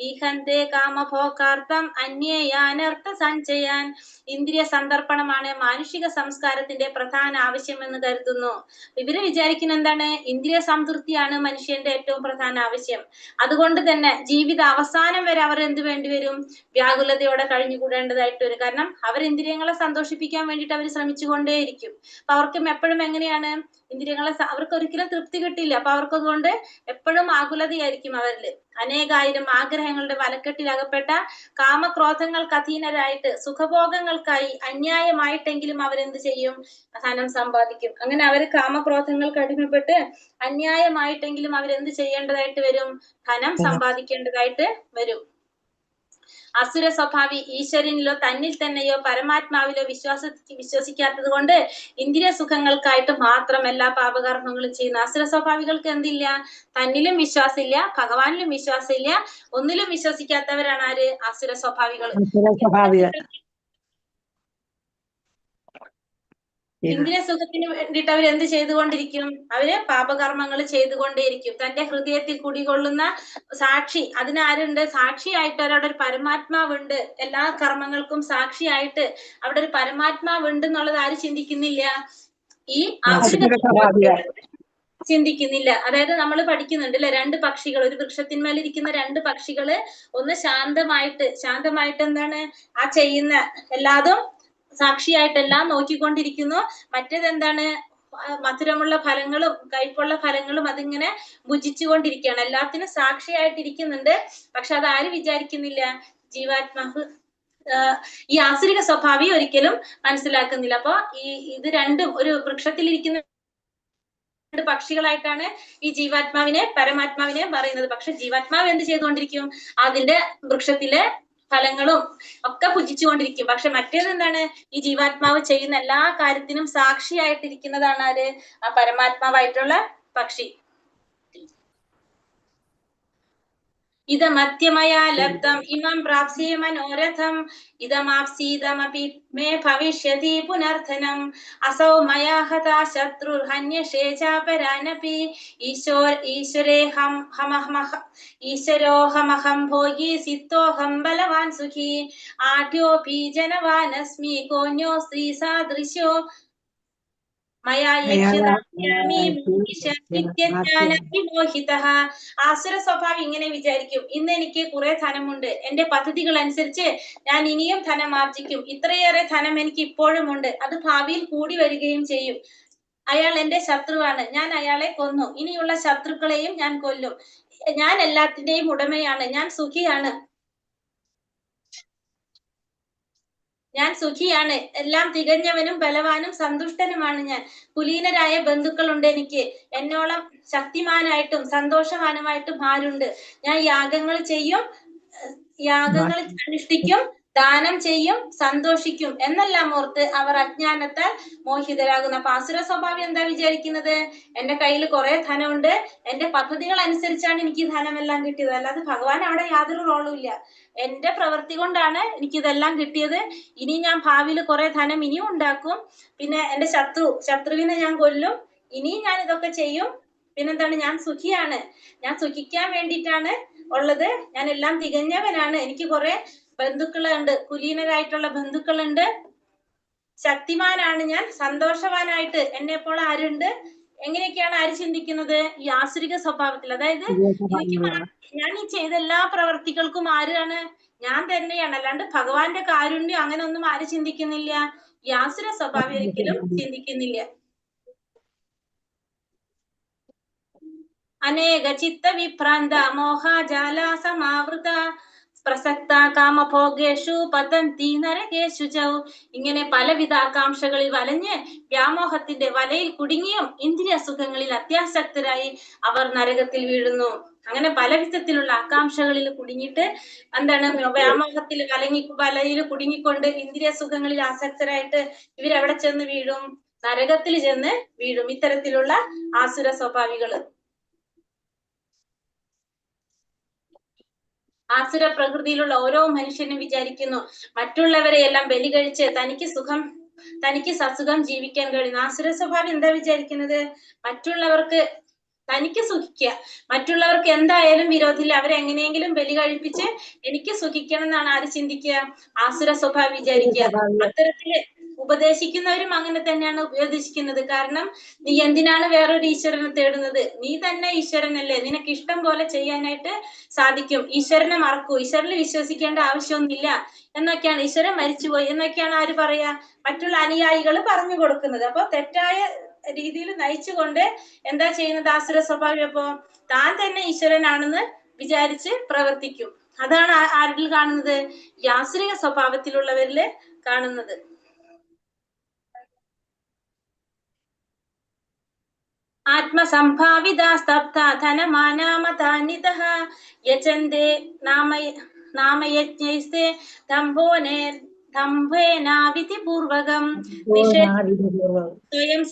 ഈഹന്തേ കാമഭോഗാർത്ഥം അന്യേയാനർത്ഥ സഞ്ചയാൻ. ഇന്ദ്രിയ സന്ദർപ്പണമാണ് മാനുഷിക സംസ്കാരത്തിന്റെ പ്രധാന ആവശ്യമെന്ന് കരുതുന്നു. ഇവര് വിചാരിക്കുന്ന എന്താണ്? ഇന്ദ്രിയ സംതൃപ്തിയാണ് മനുഷ്യന്റെ ഏറ്റവും പ്രധാന ആവശ്യം. അതുകൊണ്ട് തന്നെ ജീവിത അവസാനം വരെ അവർ എന്ത് വേണ്ടിവരും? വ്യാകുലതയോടെ കഴിഞ്ഞുകൂടേണ്ടതായിട്ട് വരും. കാരണം അവർ ഇന്ദ്രിയങ്ങളെ സന്തോഷിപ്പിക്കാൻ വേണ്ടിയിട്ട് അവർ ശ്രമിച്ചുകൊണ്ടേയിരിക്കും. അപ്പൊ അവർക്കും എപ്പോഴും എങ്ങനെയാണ്? ഇന്ദ്രിയങ്ങളെ അവർക്ക് ഒരിക്കലും തൃപ്തി കിട്ടില്ല. അപ്പൊ അവർക്കതുകൊണ്ട് എപ്പോഴും ആകുലതയായിരിക്കും അവരില്. അനേകായിരം ആഗ്രഹങ്ങളുടെ വലക്കെട്ടിൽ അകപ്പെട്ട കാമക്രോധങ്ങൾക്ക് അധീനരായിട്ട് സുഖഭോഗങ്ങൾക്കായി അന്യായമായിട്ടെങ്കിലും അവരെന്ത് ചെയ്യും? ധനം സമ്പാദിക്കും. അങ്ങനെ അവർ കാമക്രോധങ്ങൾക്ക് അടിമപ്പെട്ട് അന്യായമായിട്ടെങ്കിലും അവരെന്ത് ചെയ്യേണ്ടതായിട്ട് വരും? ധനം സമ്പാദിക്കേണ്ടതായിട്ട് വരും. അസുര സ്വഭാവി ഈശ്വരനിലോ തന്നിൽ തന്നെയോ പരമാത്മാവിലോ വിശ്വസിക്കാത്തത് കൊണ്ട് ഇന്ദ്രിയ സുഖങ്ങൾക്കായിട്ട് മാത്രം എല്ലാ പാപകർമ്മങ്ങളും ചെയ്യുന്ന അസുര സ്വഭാവികൾക്ക് എന്തില്ല? തന്നിലും വിശ്വാസമില്ല, ഭഗവാനിലും വിശ്വാസമില്ല, ഒന്നിലും വിശ്വസിക്കാത്തവരാണ് ആര്? അസുര സ്വഭാവികൾ. ഇന്ദ്രിയ സുഖത്തിന് വേണ്ടിയിട്ട് അവർ എന്ത് ചെയ്തുകൊണ്ടിരിക്കും? അവര് പാപകർമ്മങ്ങൾ ചെയ്തുകൊണ്ടേയിരിക്കും. തന്റെ ഹൃദയത്തിൽ കുടികൊള്ളുന്ന സാക്ഷി, അതിനാരുണ്ട്? സാക്ഷിയായിട്ട് അവിടെ ഒരു പരമാത്മാവുണ്ട്. എല്ലാ കർമ്മങ്ങൾക്കും സാക്ഷിയായിട്ട് അവിടെ ഒരു പരമാത്മാവുണ്ട് എന്നുള്ളത് ആര് ചിന്തിക്കുന്നില്ല? ഈ ചിന്തിക്കുന്നില്ല. അതായത് നമ്മൾ പഠിക്കുന്നുണ്ട് അല്ലെ, രണ്ട് പക്ഷികൾ, ഒരു വൃക്ഷത്തിന്മേലിരിക്കുന്ന രണ്ട് പക്ഷികള്, ഒന്ന് ശാന്തമായിട്ട് എന്താണ് ആ ചെയ്യുന്ന എല്ലാതും സാക്ഷിയായിട്ടെല്ലാം നോക്കിക്കൊണ്ടിരിക്കുന്നു. മറ്റേതെന്താണ്? മധുരമുള്ള ഫലങ്ങളും കയ്പുള്ള ഫലങ്ങളും അതിങ്ങനെ ഭുജിച്ചുകൊണ്ടിരിക്കുകയാണ്. എല്ലാത്തിനും സാക്ഷിയായിട്ടിരിക്കുന്നുണ്ട്. പക്ഷെ അത് ആര് വിചാരിക്കുന്നില്ല? ജീവാത്മാവ്, ഈ ആസുരിക സ്വഭാവി ഒരിക്കലും മനസ്സിലാക്കുന്നില്ല. അപ്പൊ ഇത് രണ്ടും ഒരു വൃക്ഷത്തിലിരിക്കുന്ന രണ്ട് പക്ഷികളായിട്ടാണ് ഈ ജീവാത്മാവിനെ പരമാത്മാവിനെ പറയുന്നത്. പക്ഷെ ജീവാത്മാവ് എന്ത് ചെയ്തുകൊണ്ടിരിക്കും? അതിന്റെ വൃക്ഷത്തിലെ ഫലങ്ങളും ഒക്കെ ഭുജിച്ചുകൊണ്ടിരിക്കും. പക്ഷെ മറ്റേത് എന്താണ്? ഈ ജീവാത്മാവ് ചെയ്യുന്ന എല്ലാ കാര്യത്തിനും സാക്ഷിയായിട്ടിരിക്കുന്നതാണ് ആര്? ആ പരമാത്മാവായിട്ടുള്ള പക്ഷി. ഇതമത്യമയാ ലബ്ധം ഇമം പ്രാപ്സ്യേ മനോരഥം ഇതമാപ്സീതമപി മേ ഭവിഷ്യതി പുനർധനം അസൗ മയാ ഹതാ ശത്രുർഹന്യഷേ ചാപരാനപി ഈശ്വരോഹമഹം ഭോഗി സിത്തോഹം ബലവാൻ സുഖി ആഢ്യോപി ജനവാനസ്മി കോന്യോ സ്ത്രീ സാദൃശ്യോ ആസുര സ്വഭാവം ഇങ്ങനെ വിചാരിക്കും: ഇന്ന് എനിക്ക് കുറെ ധനമുണ്ട്, എന്റെ പദ്ധതികൾ അനുസരിച്ച് ഞാൻ ഇനിയും ധനം ആർജിക്കും, ഇത്രയേറെ ധനം എനിക്ക് ഇപ്പോഴും ഉണ്ട്, അത് ഭാവിയിൽ കൂടി വരികയും ചെയ്യും. അയാൾ എന്റെ ശത്രുവാണ്, ഞാൻ അയാളെ കൊന്നു, ഇനിയുള്ള ശത്രുക്കളെയും ഞാൻ കൊല്ലും, ഞാൻ എല്ലാത്തിന്റെയും ഉടമയാണ്, ഞാൻ സുഖിയാണ്, എല്ലാം തികഞ്ഞവനും ബലവാനും സന്തുഷ്ടനുമാണ് ഞാൻ, കുലീനരായ ബന്ധുക്കളുണ്ട് എനിക്ക്, എന്നോളം ശക്തിമാനായിട്ടും സന്തോഷവാനുമായിട്ടും ആരുണ്ട്, ഞാൻ യാഗങ്ങൾ ചെയ്യും, യാഗങ്ങൾ അനുഷ്ഠിക്കും, ദാനം ചെയ്യും, സന്തോഷിക്കും എന്നെല്ലാം ഓർത്ത് അവർ അജ്ഞാനത്താൽ മോഹിതരാകുന്നു. അപ്പൊ ആസുര സ്വഭാവം എന്താ വിചാരിക്കുന്നത്? എന്റെ കയ്യിൽ കുറെ ധനമുണ്ട്, എന്റെ പദ്ധതികൾ അനുസരിച്ചാണ് എനിക്ക് ധനമെല്ലാം കിട്ടിയത്, അല്ലാതെ ഭഗവാൻ അവിടെ യാതൊരു റോളും ഇല്ല, എന്റെ പ്രവൃത്തി കൊണ്ടാണ് എനിക്കിതെല്ലാം കിട്ടിയത്, ഇനി ഞാൻ ഭാവിയിൽ കുറെ ധനം ഇനിയും ഉണ്ടാക്കും, പിന്നെ എന്റെ ശത്രുവിനെ ഞാൻ കൊല്ലും, ഇനിയും ഞാൻ ഇതൊക്കെ ചെയ്യും, പിന്നെന്താണ്? ഞാൻ സുഖിയാണ്, ഞാൻ സുഖിക്കാൻ വേണ്ടിയിട്ടാണ് ഉള്ളത്, ഞാൻ എല്ലാം തികഞ്ഞവനാണ്, എനിക്ക് കുറെ ബന്ധുക്കളുണ്ട്, കുലീനരായിട്ടുള്ള ബന്ധുക്കളുണ്ട്, ശക്തിമാനാണ് ഞാൻ, സന്തോഷവാനായിട്ട് എന്നെപ്പോൾ ആരുണ്ട്, എങ്ങനെയൊക്കെയാണ് ആര് ചിന്തിക്കുന്നത്? ഈ ആസുരിക സ്വഭാവത്തിൽ. അതായത് ഞാൻ ഈ ചെയ്ത എല്ലാ പ്രവർത്തികൾക്കും ആരാണ്? ഞാൻ തന്നെയാണ്, അല്ലാണ്ട് ഭഗവാന്റെ കാരുണ്യം അങ്ങനെ ഒന്നും ആര് ചിന്തിക്കുന്നില്ല? ഈ ആസുര സ്വഭാവം ഒരിക്കലും ചിന്തിക്കുന്നില്ല. അനേക ചിത്ത വിഭ്രാന്ത മോഹജാല സമാവൃത പ്രസക്ത കാമഭോഗേഷു പതന്തി നരകേഷു ച. ഇങ്ങനെ പലവിധ ആകാംക്ഷകളിൽ വലഞ്ഞ് വ്യാമോഹത്തിന്റെ വലയിൽ കുടുങ്ങിയും ഇന്ദ്രിയ സുഖങ്ങളിൽ അത്യാസക്തരായി അവർ നരകത്തിൽ വീഴുന്നു. അങ്ങനെ പല വിധത്തിലുള്ള ആകാംക്ഷകളിൽ കുടുങ്ങിയിട്ട് എന്താണ്? വ്യാമോഹത്തിൽ വലയിൽ കുടുങ്ങിക്കൊണ്ട് ഇന്ദ്രിയ സുഖങ്ങളിൽ ആസക്തരായിട്ട് ഇവരെവിടെ ചെന്ന് വീഴും? നരകത്തിൽ ചെന്ന് വീഴും, ഇത്തരത്തിലുള്ള ആസുര സ്വഭാവികള്. ആസുര പ്രകൃതിയിലുള്ള ഓരോ മനുഷ്യനും വിചാരിക്കുന്നു മറ്റുള്ളവരെ എല്ലാം ബലി കഴിച്ച് തനിക്ക് സസുഖം ജീവിക്കാൻ കഴിയുന്നു. ആസുര സ്വഭാവം എന്താ വിചാരിക്കുന്നത്? മറ്റുള്ളവർക്ക് തനിക്ക് സുഖിക്കുക, മറ്റുള്ളവർക്ക് എന്തായാലും വിരോധമില്ല, അവരെങ്ങനെയെങ്കിലും ബലി കഴിപ്പിച്ച് എനിക്ക് സുഖിക്കണം എന്നാണ് ആര് ചിന്തിക്കുക? ആസുര സ്വഭാവം വിചാരിക്കുക. അത്തരത്തില് ഉപദേശിക്കുന്നവരും അങ്ങനെ തന്നെയാണ് ഉപദേശിക്കുന്നത്. കാരണം നീ എന്തിനാണ് വേറൊരു ഈശ്വരനെ തേടുന്നത്? നീ തന്നെ ഈശ്വരനല്ലേ, നിനക്ക് ഇഷ്ടം പോലെ ചെയ്യാനായിട്ട് സാധിക്കും. ഈശ്വരനെ മറക്കൂ, ഈശ്വരനെ വിശ്വസിക്കേണ്ട ആവശ്യമൊന്നുമില്ല എന്നൊക്കെയാണ്, ഈശ്വരൻ മരിച്ചുപോയി എന്നൊക്കെയാണ് ആര് പറയാ? മറ്റുള്ള അനുയായികൾ പറഞ്ഞു കൊടുക്കുന്നത്. അപ്പൊ തെറ്റായ രീതിയിൽ നയിച്ചുകൊണ്ട് എന്താ ചെയ്യുന്നത് ആസുര സ്വഭാവം? അപ്പോ താൻ തന്നെ ഈശ്വരനാണെന്ന് വിചാരിച്ച് പ്രവർത്തിക്കും. അതാണ് ആരിൽ കാണുന്നത്? യാസുരിക സ്വഭാവത്തിലുള്ളവരില് കാണുന്നത്. ആത്മസംഭാവിത സ്തബ്ധ ധനമാനാമതാന്വിതഃ യജന്തേ നാമയജ്ഞൈസ്തേ ദംഭേനാവിധിപൂർവകം സ്വയം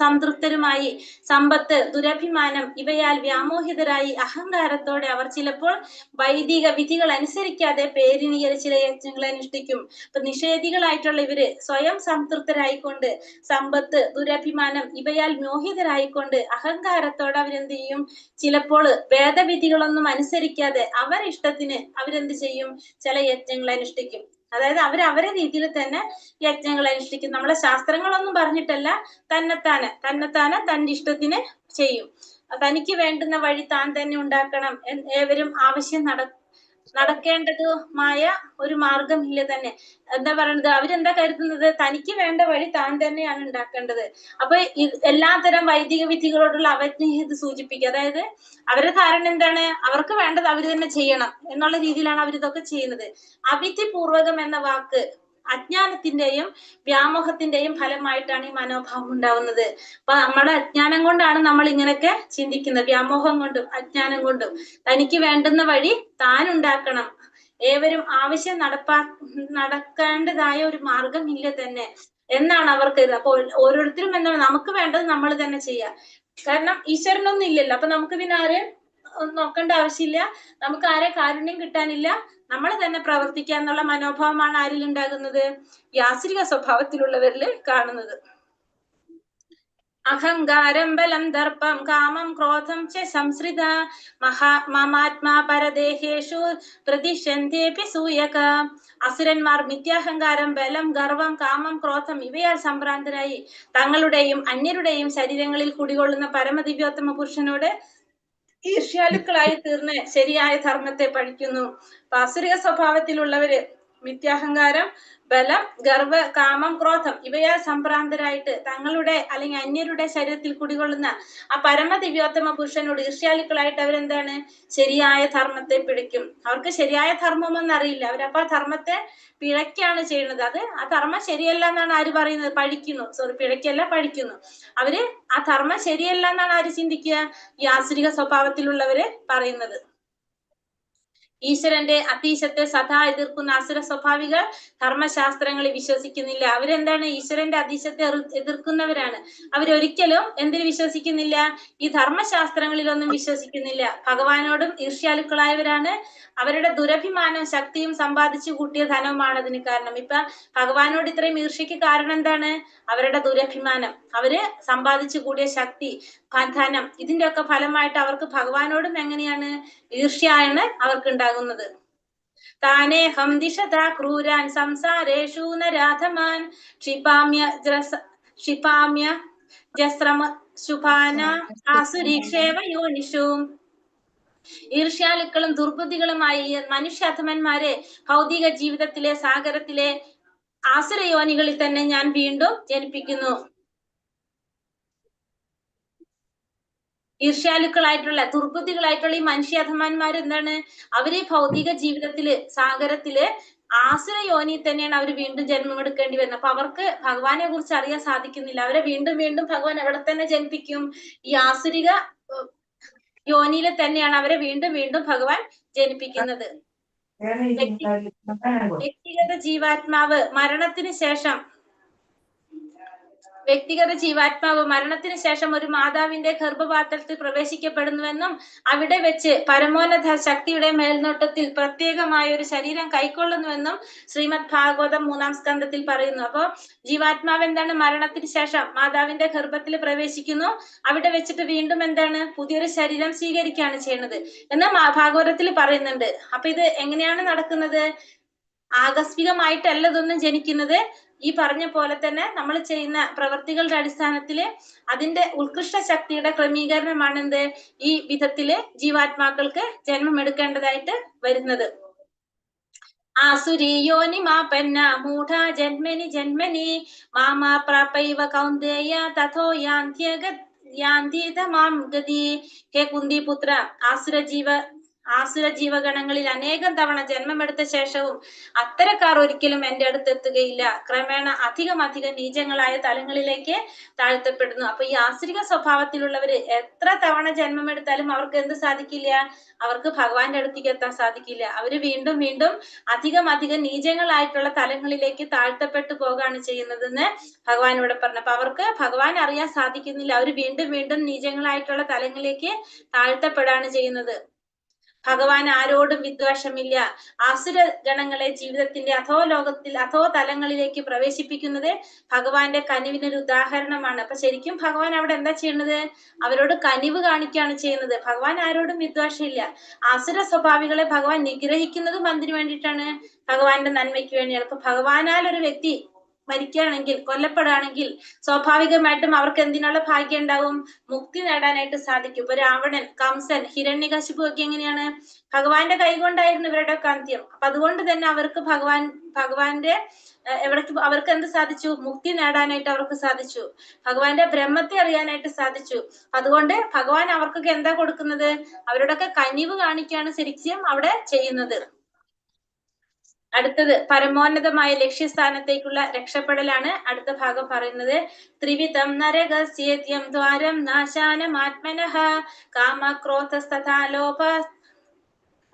സംതൃപ്തരുമായി സമ്പത്ത്, ദുരഭിമാനം ഇവയാൽ വ്യാമോഹിതരായി അഹങ്കാരത്തോടെ അവർ ചിലപ്പോൾ വൈദിക വിധികൾ അനുസരിക്കാതെ പേരിനിയൽ ചില യജ്ഞങ്ങൾ അനുഷ്ഠിക്കും. അപ്പൊ നിഷേധികളായിട്ടുള്ള ഇവര് സ്വയം സംതൃപ്തരായിക്കൊണ്ട് സമ്പത്ത്, ദുരഭിമാനം ഇവയാൽ മോഹിതരായിക്കൊണ്ട് അഹങ്കാരത്തോടെ അവരെന്ത് ചെയ്യും? ചിലപ്പോൾ വേദവിധികളൊന്നും അനുസരിക്കാതെ അവരിഷ്ടത്തിന് അവരെന്ത് ചെയ്യും? ചില യജ്ഞങ്ങൾ അനുഷ്ഠിക്കും. അതായത് അവരെ രീതിയിൽ തന്നെ യജ്ഞങ്ങൾ അനുഷ്ഠിക്കും. നമ്മളെ ശാസ്ത്രങ്ങളൊന്നും പറഞ്ഞിട്ടല്ല, തന്നെത്താനെ തന്റെ ഇഷ്ടത്തിന് ചെയ്യും. തനിക്ക് വേണ്ടുന്ന വഴി താൻ തന്നെ ഉണ്ടാക്കണം, ഏവരും ആവശ്യം നടക്കേണ്ടതുമായ ഒരു മാർഗം ഇല്ല തന്നെ. എന്താ പറയുന്നത്? അവരെന്താ കരുതുന്നത്? തനിക്ക് വേണ്ട വഴി താൻ തന്നെയാണ് ഉണ്ടാക്കേണ്ടത്. അപ്പൊ എല്ലാത്തരം വൈദിക വിധികളോടുള്ള അവജ്ഞ ഇത് സൂചിപ്പിക്കുക. അതായത് അവരുടെ ധാരണ എന്താണ്? അവർക്ക് വേണ്ടത് അവർ തന്നെ ചെയ്യണം എന്നുള്ള രീതിയിലാണ് അവരിതൊക്കെ ചെയ്യുന്നത്. അവിധിപൂർവകം എന്ന വാക്ക് അജ്ഞാനത്തിന്റെയും വ്യാമോഹത്തിന്റെയും ഫലമായിട്ടാണ് ഈ മനോഭാവം ഉണ്ടാവുന്നത്. അപ്പൊ നമ്മുടെ അജ്ഞാനം കൊണ്ടാണ് നമ്മൾ ഇങ്ങനെയൊക്കെ ചിന്തിക്കുന്നത്. വ്യാമോഹം കൊണ്ടും അജ്ഞാനം കൊണ്ടും തനിക്ക് വേണ്ടുന്ന വഴി താൻ ഉണ്ടാക്കണം, ഏവരും ആവശ്യം നടക്കേണ്ടതായ ഒരു മാർഗം ഇല്ല തന്നെ എന്നാണ് അവർക്ക്. അപ്പൊ ഓരോരുത്തരും എന്താണ്? നമുക്ക് വേണ്ടത് നമ്മൾ തന്നെ ചെയ്യാം. കാരണം ഈശ്വരനൊന്നും ഇല്ലല്ലോ, അപ്പൊ നമുക്ക് പിന്നെ ആരെ നോക്കേണ്ട ആവശ്യമില്ല, നമുക്ക് ആരെ കാരുണ്യം കിട്ടാനില്ല, നമ്മൾ തന്നെ പ്രവർത്തിക്കുക എന്നുള്ള മനോഭാവമാണ് ആരിൽ ഉണ്ടാകുന്നത്? യാസുരിക സ്വഭാവത്തിലുള്ളവരിൽ കാണുന്നത്. അഹങ്കാരം ബലം ദർപ്പം കാമം ക്രോധം ച സംശ്രിത മമാത്മാ പരദേഹേഷു പ്രതിഷന്ദേപി സൂയക. അസുരന്മാർ മിഥ്യാഹങ്കാരം, ബലം, ഗർവം, കാമം, ക്രോധം ഇവയാൽ സംഭ്രാന്തരായി തങ്ങളുടെയും അന്യരുടെയും ശരീരങ്ങളിൽ കുടികൊള്ളുന്ന പരമദിവ്യോത്തമ പുരുഷനോട് ഈർഷ്യാലുക്കളായി തീർന്ന് ശരിയായ ധർമ്മത്തെ പഴിക്കുന്നു. ആസുരിക സ്വഭാവത്തിലുള്ളവര് മിഥ്യാഹങ്കാരം, ബലം, ഗർവ, കാമം, ക്രോധം ഇവയാൽ സംഭ്രാന്തരായിട്ട് തങ്ങളുടെ അല്ലെങ്കിൽ അന്യരുടെ ശരീരത്തിൽ കുടികൊള്ളുന്ന ആ പരമദിവ്യോത്തമ പുരുഷനോട് ഈർഷ്യാലുക്കളായിട്ട് അവരെന്താണ്? ശരിയായ ധർമ്മത്തെ പിഴയ്ക്കും. അവർക്ക് ശരിയായ ധർമ്മമൊന്നും അറിയില്ല. അവരപ്പോ ആ ധർമ്മത്തെ പിഴയ്ക്കാണ് ചെയ്യുന്നത്. അത് ആ ധർമ്മം ശരിയല്ല എന്നാണ് ആര് പറയുന്നത്? പഴിക്കുന്നു. പിഴയ്ക്കല്ല, പഴിക്കുന്നു. അവര് ആ ധർമ്മം ശരിയല്ല എന്നാണ് ആര് ചിന്തിക്കുക? ഈ ആസുരിക സ്വഭാവത്തിലുള്ളവര് പറയുന്നത്. ഈശ്വരന്റെ അതീശത്തെ സദാ എതിർക്കുന്ന അസുര സ്വഭാവികൾ ധർമ്മശാസ്ത്രങ്ങളിൽ വിശ്വസിക്കുന്നില്ല. അവരെന്താണ്? ഈശ്വരന്റെ അതീശത്തെ എതിർക്കുന്നവരാണ്. അവരൊരിക്കലും എന്തിനു വിശ്വസിക്കുന്നില്ല? ഈ ധർമ്മശാസ്ത്രങ്ങളിലൊന്നും വിശ്വസിക്കുന്നില്ല. ഭഗവാനോടും ഈർഷ്യാലുക്കളായവരാണ്. അവരുടെ ദുരഭിമാനം ശക്തിയും സമ്പാദിച്ചു കൂട്ടിയ ധനവുമാണ് അതിന് കാരണം. ഇപ്പൊ ഭഗവാനോട് ഇത്രയും ഈർഷ്യക്ക് കാരണം എന്താണ്? അവരുടെ ദുരഭിമാനം, അവര് സമ്പാദിച്ചു കൂടിയ ശക്തി, ധനം, ഇതിന്റെ ഒക്കെ ഫലമായിട്ട് അവർക്ക് ഭഗവാനോടും എങ്ങനെയാണ്? ഈർഷ്യാണ് അവർക്ക് ഉണ്ടാകുന്നത്. താനേഹം ദിശതാ ക്രൂരാൻ സംസാരേഷു നരാധമാൻ ക്ഷിപാമ്യ ജസ്രമ ശുഭാന ആസുരീക്ഷേവ യോനിഷു. ഈർഷ്യാലുക്കളും ദുർബുദ്ധികളുമായി മനുഷ്യാധമന്മാരെ ഭൗതിക ജീവിതത്തിലെ സാഗരത്തിലെ ആസുരയോനികളിൽ തന്നെ ഞാൻ വീണ്ടും ജനിപ്പിക്കുന്നു. ഈർഷ്യാലുക്കളായിട്ടുള്ള ദുർബുദ്ധികളായിട്ടുള്ള ഈ മനുഷ്യാധമന്മാർ എന്താണ്? അവര് ഭൗതിക ജീവിതത്തില് സാഗരത്തില് ആസുര യോനി തന്നെയാണ് അവർ വീണ്ടും ജന്മം എടുക്കേണ്ടി വരുന്നത്. അപ്പൊ അവർക്ക് ഭഗവാനെ കുറിച്ച് അറിയാൻ സാധിക്കുന്നില്ല. അവരെ വീണ്ടും വീണ്ടും ഭഗവാൻ എവിടെ തന്നെ ജനിപ്പിക്കും? ഈ ആസുരിക യോനിയില് തന്നെയാണ് അവരെ വീണ്ടും വീണ്ടും ഭഗവാൻ ജനിപ്പിക്കുന്നത്. വ്യക്തിഗത ജീവാത്മാവ് മരണത്തിന് ശേഷം വ്യക്തിഗത ജീവാത്മാവ് മരണത്തിന് ശേഷം ഒരു മാതാവിന്റെ ഗർഭപാത്രത്തിൽ പ്രവേശിക്കപ്പെടുന്നുവെന്നും അവിടെ വെച്ച് പരമോന്നത ശക്തിയുടെ മേൽനോട്ടത്തിൽ പ്രത്യേകമായ ഒരു ശരീരം കൈക്കൊള്ളുന്നുവെന്നും ശ്രീമദ് ഭാഗവതം 3-ാം സ്കന്ധത്തിൽ പറയുന്നു. അപ്പൊ ജീവാത്മാവ് എന്താണ്? മരണത്തിന് ശേഷം മാതാവിന്റെ ഗർഭത്തിൽ പ്രവേശിക്കുന്നു. അവിടെ വെച്ചിട്ട് വീണ്ടും എന്താണ്? പുതിയൊരു ശരീരം സ്വീകരിക്കുകയാണ് ചെയ്യുന്നത് എന്ന് ഭാഗവതത്തിൽ പറയുന്നുണ്ട്. അപ്പൊ ഇത് എങ്ങനെയാണ് നടക്കുന്നത്? ആകസ്മികമായിട്ടല്ല ഇതൊന്നും ജനിക്കുന്നത്. ഈ പറഞ്ഞ പോലെ തന്നെ നമ്മൾ ചെയ്യുന്ന പ്രവൃത്തികളുടെ അടിസ്ഥാനത്തില് അതിന്റെ ഉത്കൃഷ്ട ശക്തിയുടെ ക്രമീകരണമാണ് എന്ത്? ഈ വിധത്തില് ജീവാത്മാക്കൾക്ക് ജന്മം എടുക്കേണ്ടതായിട്ട് വരുന്നത്. ആസുരീയോനി മാപന്ന മൂഢ ജന്മനി ജന്മനി മാമാ പ്രാപൈവ കൗന്ദേയ തഥോ യാന്തിതമാം ഗതി. ഹേ കുന്തിപുത്ര, ആസുര ജീവഗണങ്ങളിൽ അനേകം തവണ ജന്മമെടുത്ത ശേഷവും അത്തരക്കാർ ഒരിക്കലും എന്റെ അടുത്ത് എത്തുകയില്ല. ക്രമേണ അധികം നീചങ്ങളായ തലങ്ങളിലേക്ക് താഴ്ത്തപ്പെടുന്നു. അപ്പൊ ഈ ആസുരിക സ്വഭാവത്തിലുള്ളവര് എത്ര തവണ ജന്മമെടുത്താലും അവർക്ക് എന്ത് സാധിക്കില്ല? അവർക്ക് ഭഗവാന്റെ അടുത്തേക്ക് എത്താൻ സാധിക്കില്ല. അവര് വീണ്ടും വീണ്ടും അധികം നീചങ്ങളായിട്ടുള്ള തലങ്ങളിലേക്ക് താഴ്ത്തപ്പെട്ടു പോകാണ് ചെയ്യുന്നതെന്ന് ഭഗവാൻ ഇവിടെ പറഞ്ഞു. അപ്പൊ അവർക്ക് ഭഗവാൻ അറിയാൻ സാധിക്കുന്നില്ല. അവര് വീണ്ടും വീണ്ടും നീചങ്ങളായിട്ടുള്ള തലങ്ങളിലേക്ക് താഴ്ത്തപ്പെടാണ് ചെയ്യുന്നത്. ഭഗവാൻ ആരോടും വിദ്വേഷമില്ല. ആസുര ഗണങ്ങളെ ജീവിതത്തിന്റെ അധോ തലങ്ങളിലേക്ക് പ്രവേശിപ്പിക്കുന്നത് ഭഗവാന്റെ കനിവിനൊരു ഉദാഹരണമാണ്. അപ്പൊ ശരിക്കും ഭഗവാൻ അവിടെ എന്താ ചെയ്യുന്നത്? അവരോട് കനിവ് കാണിക്കുകയാണ് ചെയ്യുന്നത്. ഭഗവാൻ ആരോടും വിദ്വേഷമില്ല. ആസുര സ്വഭാവികളെ ഭഗവാൻ നിഗ്രഹിക്കുന്നതും എന്തിനു വേണ്ടിയിട്ടാണ്? ഭഗവാന്റെ നന്മയ്ക്ക് വേണ്ടിയാണ്. അപ്പൊ ഭഗവാനാൽ ഒരു വ്യക്തി മരിക്കുകയാണെങ്കിൽ, കൊല്ലപ്പെടുകയാണെങ്കിൽ സ്വാഭാവികമായിട്ടും അവർക്ക് എന്തിനുള്ള ഭാഗ്യം ഉണ്ടാവും? മുക്തി നേടാനായിട്ട് സാധിക്കും. ഇപ്പൊ രാവണൻ, കംസൻ, ഹിരണ്യകശിപു ഒക്കെ എങ്ങനെയാണ്? ഭഗവാന്റെ കൈകൊണ്ടായിരുന്നു ഇവരുടെ അന്ത്യം. അപ്പൊ അതുകൊണ്ട് തന്നെ അവർക്ക് ഭഗവാന്റെ അവർക്ക് എന്ത് സാധിച്ചു? മുക്തി നേടാനായിട്ട് അവർക്ക് സാധിച്ചു. ഭഗവാന്റെ ബ്രഹ്മത്തെ അറിയാനായിട്ട് സാധിച്ചു. അതുകൊണ്ട് ഭഗവാൻ അവർക്കൊക്കെ എന്താ കൊടുക്കുന്നത്? അവരോടൊക്കെ കനിവ് കാണിക്കുകയാണ് ശരിക്കും അവിടെ ചെയ്യുന്നത്. അടുത്തത് പരമോന്നതമായ ലക്ഷ്യസ്ഥാനത്തേക്കുള്ള രക്ഷപ്പെടലാണ് അടുത്ത ഭാഗം പറയുന്നത്. ത്രിവിധം നരകസ്യേത്യം ദ്വാരം നാശാനമാത്മനഃ കാമക്രോധസ്തഥാ ലോഭ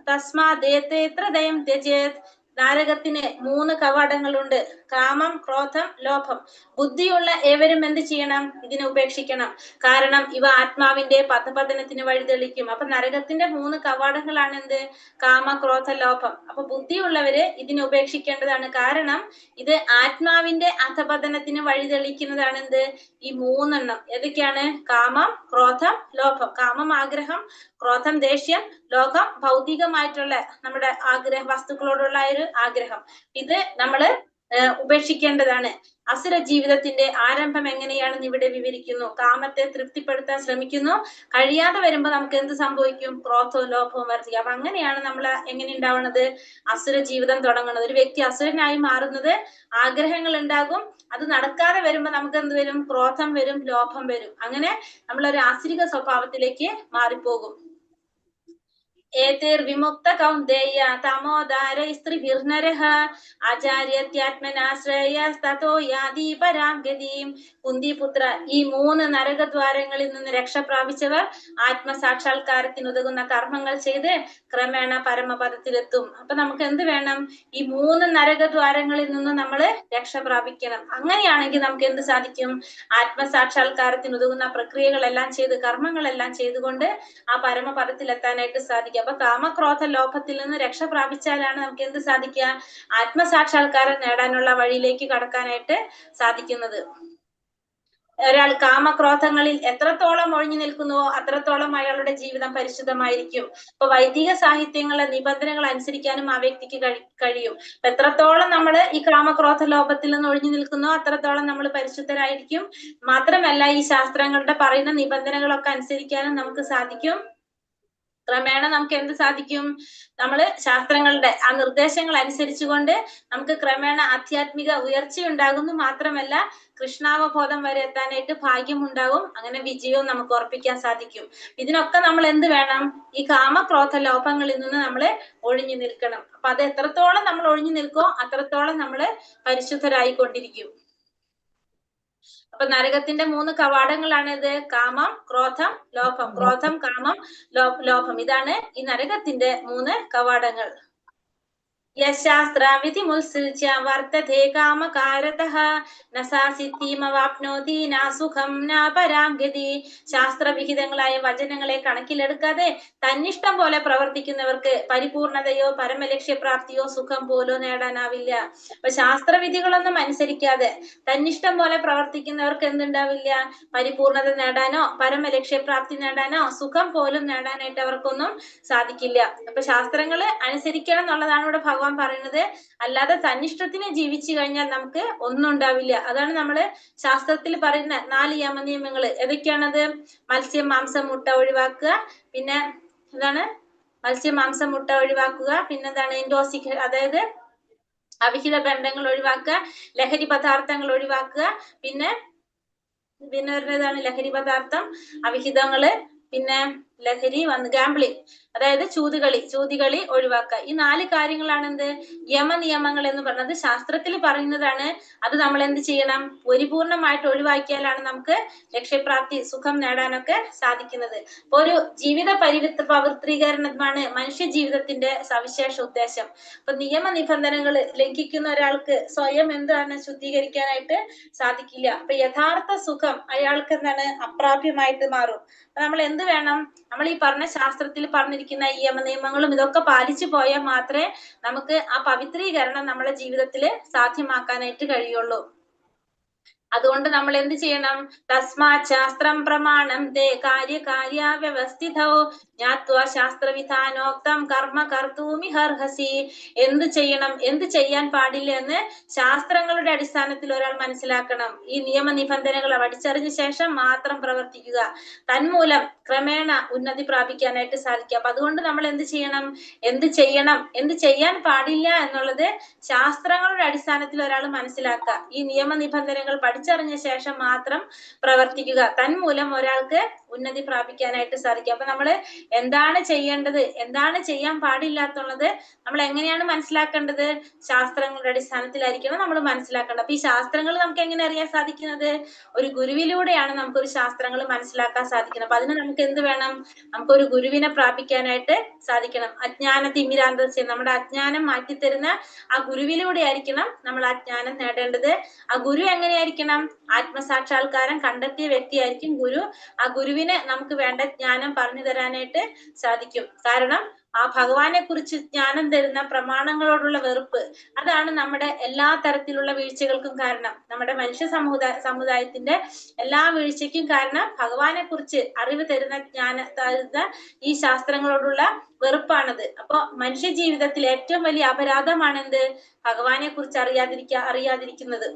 തസ്മാദേത്ര ദയം ത്യജേത്. നരകത്തിന് 3 കവാടങ്ങളുണ്ട്: കാമം, ക്രോധം, ലോഭം. ബുദ്ധിയുള്ള ഏവരും എന്ത് ചെയ്യണം? ഇതിനെ ഉപേക്ഷിക്കണം. കാരണം ഇവ ആത്മാവിന്റെ പതപതനത്തിന് വഴിതെളിക്കും. അപ്പൊ നരകത്തിന്റെ 3 കവാടങ്ങളാണ് എന്ത്? കാമ, ക്രോധ, ലോഭം. അപ്പൊ ബുദ്ധിയുള്ളവര് ഇതിനെ ഉപേക്ഷിക്കേണ്ടതാണ്. കാരണം ഇത് ആത്മാവിന്റെ അധപതനത്തിന് വഴിതെളിക്കുന്നതാണ് എന്ത്? ഈ 3 എണ്ണം. ഏതൊക്കെയാണ്? കാമം, ക്രോധം, ലോഭം. കാമം ആഗ്രഹം, ക്രോധം ദേഷ്യം, ലോകം ഭൗതികമായിട്ടുള്ള നമ്മുടെ വസ്തുക്കളോടുള്ള ഒരു ആഗ്രഹം. ഇത് നമ്മള് ഉപേക്ഷിക്കേണ്ടതാണ്. അസുര ജീവിതത്തിന്റെ ആരംഭം എങ്ങനെയാണെന്ന് ഇവിടെ വിവരിക്കുന്നു. കാമത്തെ തൃപ്തിപ്പെടുത്താൻ ശ്രമിക്കുന്നു. കഴിയാതെ വരുമ്പോ നമുക്ക് എന്ത് സംഭവിക്കും? ക്രോധവും ലോഭവും വർദ്ധിക്കും. അപ്പൊ അങ്ങനെയാണ് നമ്മൾ എങ്ങനെ ഉണ്ടാവുന്നത്? അസുര ജീവിതം തുടങ്ങുന്നത്. ഒരു വ്യക്തി അസുരനായി മാറുന്നത് ആഗ്രഹങ്ങൾ ഉണ്ടാകും. അത് നടക്കാതെ വരുമ്പോ നമുക്ക് എന്ത് വരും? ക്രോധം വരും, ലോഭം വരും. അങ്ങനെ നമ്മളൊരു ആസുരിക സ്വഭാവത്തിലേക്ക് മാറിപ്പോകും. ഏതേർവിമുക്ത കൗന്ദേയ തമോദാര സ്ത്രീഭിർനരഃ ആചാര്യത്യാത്മനാശ്രയസ്തതോ യാതി പരാം ഗതിം. കുന്തിപുത്ര, ഈ 3 നരകദ്വാരങ്ങളിൽ നിന്ന് രക്ഷ പ്രാപിച്ചവർ ആത്മസാക്ഷാത്കാരത്തിനുതകുന്ന കർമ്മങ്ങൾ ചെയ്ത് ക്രമേണ പരമപദത്തിലെത്തും. അപ്പൊ നമുക്ക് എന്ത് വേണം? ഈ 3 നരകദ്വാരങ്ങളിൽ നിന്ന് നമ്മൾ രക്ഷ പ്രാപിക്കണം. അങ്ങനെയാണെങ്കിൽ നമുക്ക് എന്ത് സാധിക്കും? ആത്മസാക്ഷാത്കാരത്തിനുതകുന്ന പ്രക്രിയകളെല്ലാം ചെയ്ത്, കർമ്മങ്ങളെല്ലാം ചെയ്തുകൊണ്ട് ആ പരമപദത്തിലെത്താനായിട്ട് സാധിക്കും. അപ്പൊ കാമക്രോധ ലോഭത്തിൽ നിന്ന് രക്ഷ പ്രാപിച്ചാലാണ് നമുക്ക് എന്ത് സാധിക്കുക? ആത്മസാക്ഷാത്കാരം നേടാനുള്ള വഴിയിലേക്ക് കടക്കാനായിട്ട് സാധിക്കുന്നത്. ഒരാൾ കാമക്രോധങ്ങളിൽ എത്രത്തോളം ഒഴിഞ്ഞു നിൽക്കുന്നുവോ അത്രത്തോളം അയാളുടെ ജീവിതം പരിശുദ്ധമായിരിക്കും. ഇപ്പൊ വൈദിക സാഹിത്യങ്ങളെ നിബന്ധനകൾ അനുസരിക്കാനും ആ വ്യക്തിക്ക് കഴിയും. എത്രത്തോളം നമ്മൾ ഈ കാമക്രോധ ലോഭത്തിൽ നിന്ന് ഒഴിഞ്ഞു നിൽക്കുന്നോ അത്രത്തോളം നമ്മൾ പരിശുദ്ധരായിരിക്കും. മാത്രമല്ല ഈ ശാസ്ത്രങ്ങളുടെ പറയുന്ന നിബന്ധനകളൊക്കെ അനുസരിക്കാനും നമുക്ക് സാധിക്കും. ക്രമേണ നമുക്ക് എന്ത് സാധിക്കും? നമ്മള് ശാസ്ത്രങ്ങളുടെ ആ നിർദ്ദേശങ്ങൾ അനുസരിച്ചുകൊണ്ട് നമുക്ക് ക്രമേണ ആധ്യാത്മിക ഉയർച്ചയുണ്ടാകുന്നു. മാത്രമല്ല കൃഷ്ണാവബോധം വരെ എത്താനായിട്ട് ഭാഗ്യമുണ്ടാകും. അങ്ങനെ വിജയവും നമുക്ക് ഉറപ്പിക്കാൻ സാധിക്കും. ഇതിനൊക്കെ നമ്മൾ എന്ത് വേണം? ഈ കാമക്രോധ ലോഭങ്ങളിൽ നിന്ന് നമ്മൾ ഒഴിഞ്ഞു നിൽക്കണം. അപ്പൊ അത് എത്രത്തോളം നമ്മൾ ഒഴിഞ്ഞു നിൽക്കോ അത്രത്തോളം നമ്മൾ പരിശുദ്ധരായിക്കൊണ്ടിരിക്കും. അപ്പൊ നരകത്തിന്റെ 3 കവാടങ്ങളാണ് ഇത്: കാമം, ക്രോധം, ലോഭം. ക്രോധം, കാമം, ലോഭം. ഇതാണ് ഈ നരകത്തിന്റെ 3 കവാടങ്ങൾ. യശാസ്ത്രവിധിമുത്സൃജ്യ വർത്തതേ കാമകാരതഃ ന സാ സിദ്ധിമവാപ്നോതി ന സുഖം ന പരാം ഗതി. ശാസ്ത്രവിഹിതങ്ങളായ വചനങ്ങളെ കണക്കിലെടുക്കാതെ തന്നിഷ്ടം പോലെ പ്രവർത്തിക്കുന്നവർക്ക് പരിപൂർണതയോ പരമലക്ഷ്യപ്രാപ്തിയോ സുഖം പോലോ നേടാനാവില്ല. അപ്പൊ ശാസ്ത്രവിധികളൊന്നും അനുസരിക്കാതെ തന്നിഷ്ടം പോലെ പ്രവർത്തിക്കുന്നവർക്ക് എന്തുണ്ടാവില്ല? പരിപൂർണത നേടാനോ പരമലക്ഷ്യപ്രാപ്തി നേടാനോ സുഖം പോലും നേടാനായിട്ട് അവർക്കൊന്നും സാധിക്കില്ല. അപ്പൊ ശാസ്ത്രങ്ങള് അനുസരിക്കണം എന്നുള്ളതാണ് ഇവിടെ ഭഗവാൻ പറയുന്നത്. അല്ലാതെ തന്നിഷ്ടത്തിന് ജീവിച്ചു കഴിഞ്ഞാൽ നമുക്ക് ഒന്നും ഉണ്ടാവില്ല. അതാണ് നമ്മള് ശാസ്ത്രത്തിൽ പറയുന്ന 4 യമനിയമങ്ങൾ. ഏതൊക്കെയാണത്? മത്സ്യം, മാംസം, മുട്ട ഒഴിവാക്കുക. പിന്നെ എന്താണ്? മത്സ്യം, മാംസം, മുട്ട ഒഴിവാക്കുക. പിന്നെന്താണ്? അതായത് അവിഹിത ബന്ധങ്ങൾ ഒഴിവാക്കുക, ലഹരി പദാർത്ഥങ്ങൾ ഒഴിവാക്കുക. പിന്നെ വരുന്നതാണ് ലഹരി പദാർത്ഥം, അവിഹിതങ്ങള്, പിന്നെ ലഹരി ഗാംബ്ലിംഗ്, അതായത് ചൂതുകളി ഒഴിവാക്കുക. ഈ 4 കാര്യങ്ങളാണ് എന്ത്? യമനിയമങ്ങൾ എന്ന് പറയുന്നത്. ശാസ്ത്രത്തിൽ പറയുന്നതാണ്. അത് നമ്മൾ എന്ത് ചെയ്യണം? പരിപൂർണമായിട്ട് ഒഴിവാക്കിയാലാണ് നമുക്ക് ലക്ഷ്യപ്രാപ്തി, സുഖം നേടാനൊക്കെ സാധിക്കുന്നത്. അപ്പൊ ഒരു ജീവിത പവിത്രീകരണമാണ് മനുഷ്യ ജീവിതത്തിന്റെ സവിശേഷ ഉദ്ദേശം. അപ്പൊ നിയമനിബന്ധനകൾ ലംഘിക്കുന്ന ഒരാൾക്ക് സ്വയം എന്താണ് ശുദ്ധീകരിക്കാനായിട്ട് സാധിക്കില്ല. അപ്പൊ യഥാർത്ഥ സുഖം അയാൾക്ക് എന്താണ്? അപ്രാപ്യമായിട്ട് മാറും. നമ്മൾ എന്ത് വേണം? നമ്മൾ ഈ പറഞ്ഞ ശാസ്ത്രത്തിൽ പറഞ്ഞിരിക്കുന്ന ഈ യമനിയമങ്ങളും ഇതൊക്കെ പാലിച്ചു പോയാൽ മാത്രമേ നമുക്ക് ആ പവിത്രീകരണം നമ്മുടെ ജീവിതത്തിൽ സാധ്യമാക്കാനായിട്ട് കഴിയുള്ളൂ. അതുകൊണ്ട് നമ്മൾ എന്ത് ചെയ്യണം? തസ്മാത് ശാസ്ത്രം പ്രമാണം തേ കാര്യകാര്യാവ്യവസ്ഥിതോ ജ്ഞാത്വാ ശാസ്ത്രവിധാനോക്തം കർമ്മ കർത്തൂമിഹർഹസി. എന്ത് ചെയ്യണം, എന്ത് ചെയ്യാൻ പാടില്ല എന്ന് ശാസ്ത്രങ്ങളുടെ അടിസ്ഥാനത്തിൽ ഒരാൾ മനസ്സിലാക്കണം. ഈ നിയമനിബന്ധനകൾ പഠിച്ചറിഞ്ഞ ശേഷം മാത്രം പ്രവർത്തിക്കുക. തന്മൂലം ക്രമേണ ഉന്നതി പ്രാപിക്കാനായിട്ട് സാധിക്കും. അപ്പൊ അതുകൊണ്ട് നമ്മൾ എന്ത് ചെയ്യണം, എന്ത് ചെയ്യാൻ പാടില്ല എന്നുള്ളത് ശാസ്ത്രങ്ങളുടെ അടിസ്ഥാനത്തിൽ ഒരാൾ മനസ്സിലാക്കുക. ഈ നിയമനിബന്ധനകൾ പഠിച്ചറിഞ്ഞ ശേഷം മാത്രം പ്രവർത്തിക്കുക. തന്മൂലം ഒരാൾക്ക് ഉന്നതി പ്രാപിക്കാനായിട്ട് സാധിക്കും. അപ്പൊ നമ്മൾ എന്താണ് ചെയ്യേണ്ടത്, എന്താണ് ചെയ്യാൻ പാടില്ലാത്തുള്ളത് നമ്മൾ എങ്ങനെയാണ് മനസ്സിലാക്കേണ്ടത്? ശാസ്ത്രങ്ങളുടെ അടിസ്ഥാനത്തിലായിരിക്കണം നമ്മൾ മനസ്സിലാക്കേണ്ടത്. അപ്പൊ ഈ ശാസ്ത്രങ്ങൾ നമുക്ക് എങ്ങനെ അറിയാൻ സാധിക്കുന്നത്? ഒരു ഗുരുവിലൂടെയാണ് നമുക്കൊരു ശാസ്ത്രങ്ങൾ മനസ്സിലാക്കാൻ സാധിക്കുന്നത്. അപ്പൊ അതിന് നമുക്ക് എന്ത് വേണം? നമുക്കൊരു ഗുരുവിനെ പ്രാപിക്കാനായിട്ട് സാധിക്കണം. അജ്ഞാന തിമിരാന്തസ്യം, നമ്മുടെ അജ്ഞാനം മാറ്റിത്തരുന്ന ആ ഗുരുവിലൂടെ ആയിരിക്കണം നമ്മൾ ആ ജ്ഞാനം നേടേണ്ടത്. ആ ഗുരു എങ്ങനെയായിരിക്കണം? ആത്മസാക്ഷാത്കാരം കണ്ടെത്തിയ വ്യക്തിയായിരിക്കും ഗുരു. ആ ഗുരുവിന് നമുക്ക് വേണ്ട ജ്ഞാനം പറഞ്ഞു തരാനായിട്ട് സാധിക്കും. കാരണം ആ ഭഗവാനെ കുറിച്ച് ജ്ഞാനം തരുന്ന പ്രമാണങ്ങളോടുള്ള വെറുപ്പ്, അതാണ് നമ്മുടെ എല്ലാ തരത്തിലുള്ള വീഴ്ചകൾക്കും കാരണം. നമ്മുടെ മനുഷ്യ സമുദായത്തിന്റെ എല്ലാ വീഴ്ചയ്ക്കും കാരണം ഭഗവാനെ കുറിച്ച് അറിവ് തരുന്ന ഈ ശാസ്ത്രങ്ങളോടുള്ള വെറുപ്പാണത്. അപ്പൊ മനുഷ്യ ജീവിതത്തിൽ ഏറ്റവും വലിയ അപരാധമാണ് എന്ത്? ഭഗവാനെ കുറിച്ച് അറിയാതിരിക്കുന്നത്.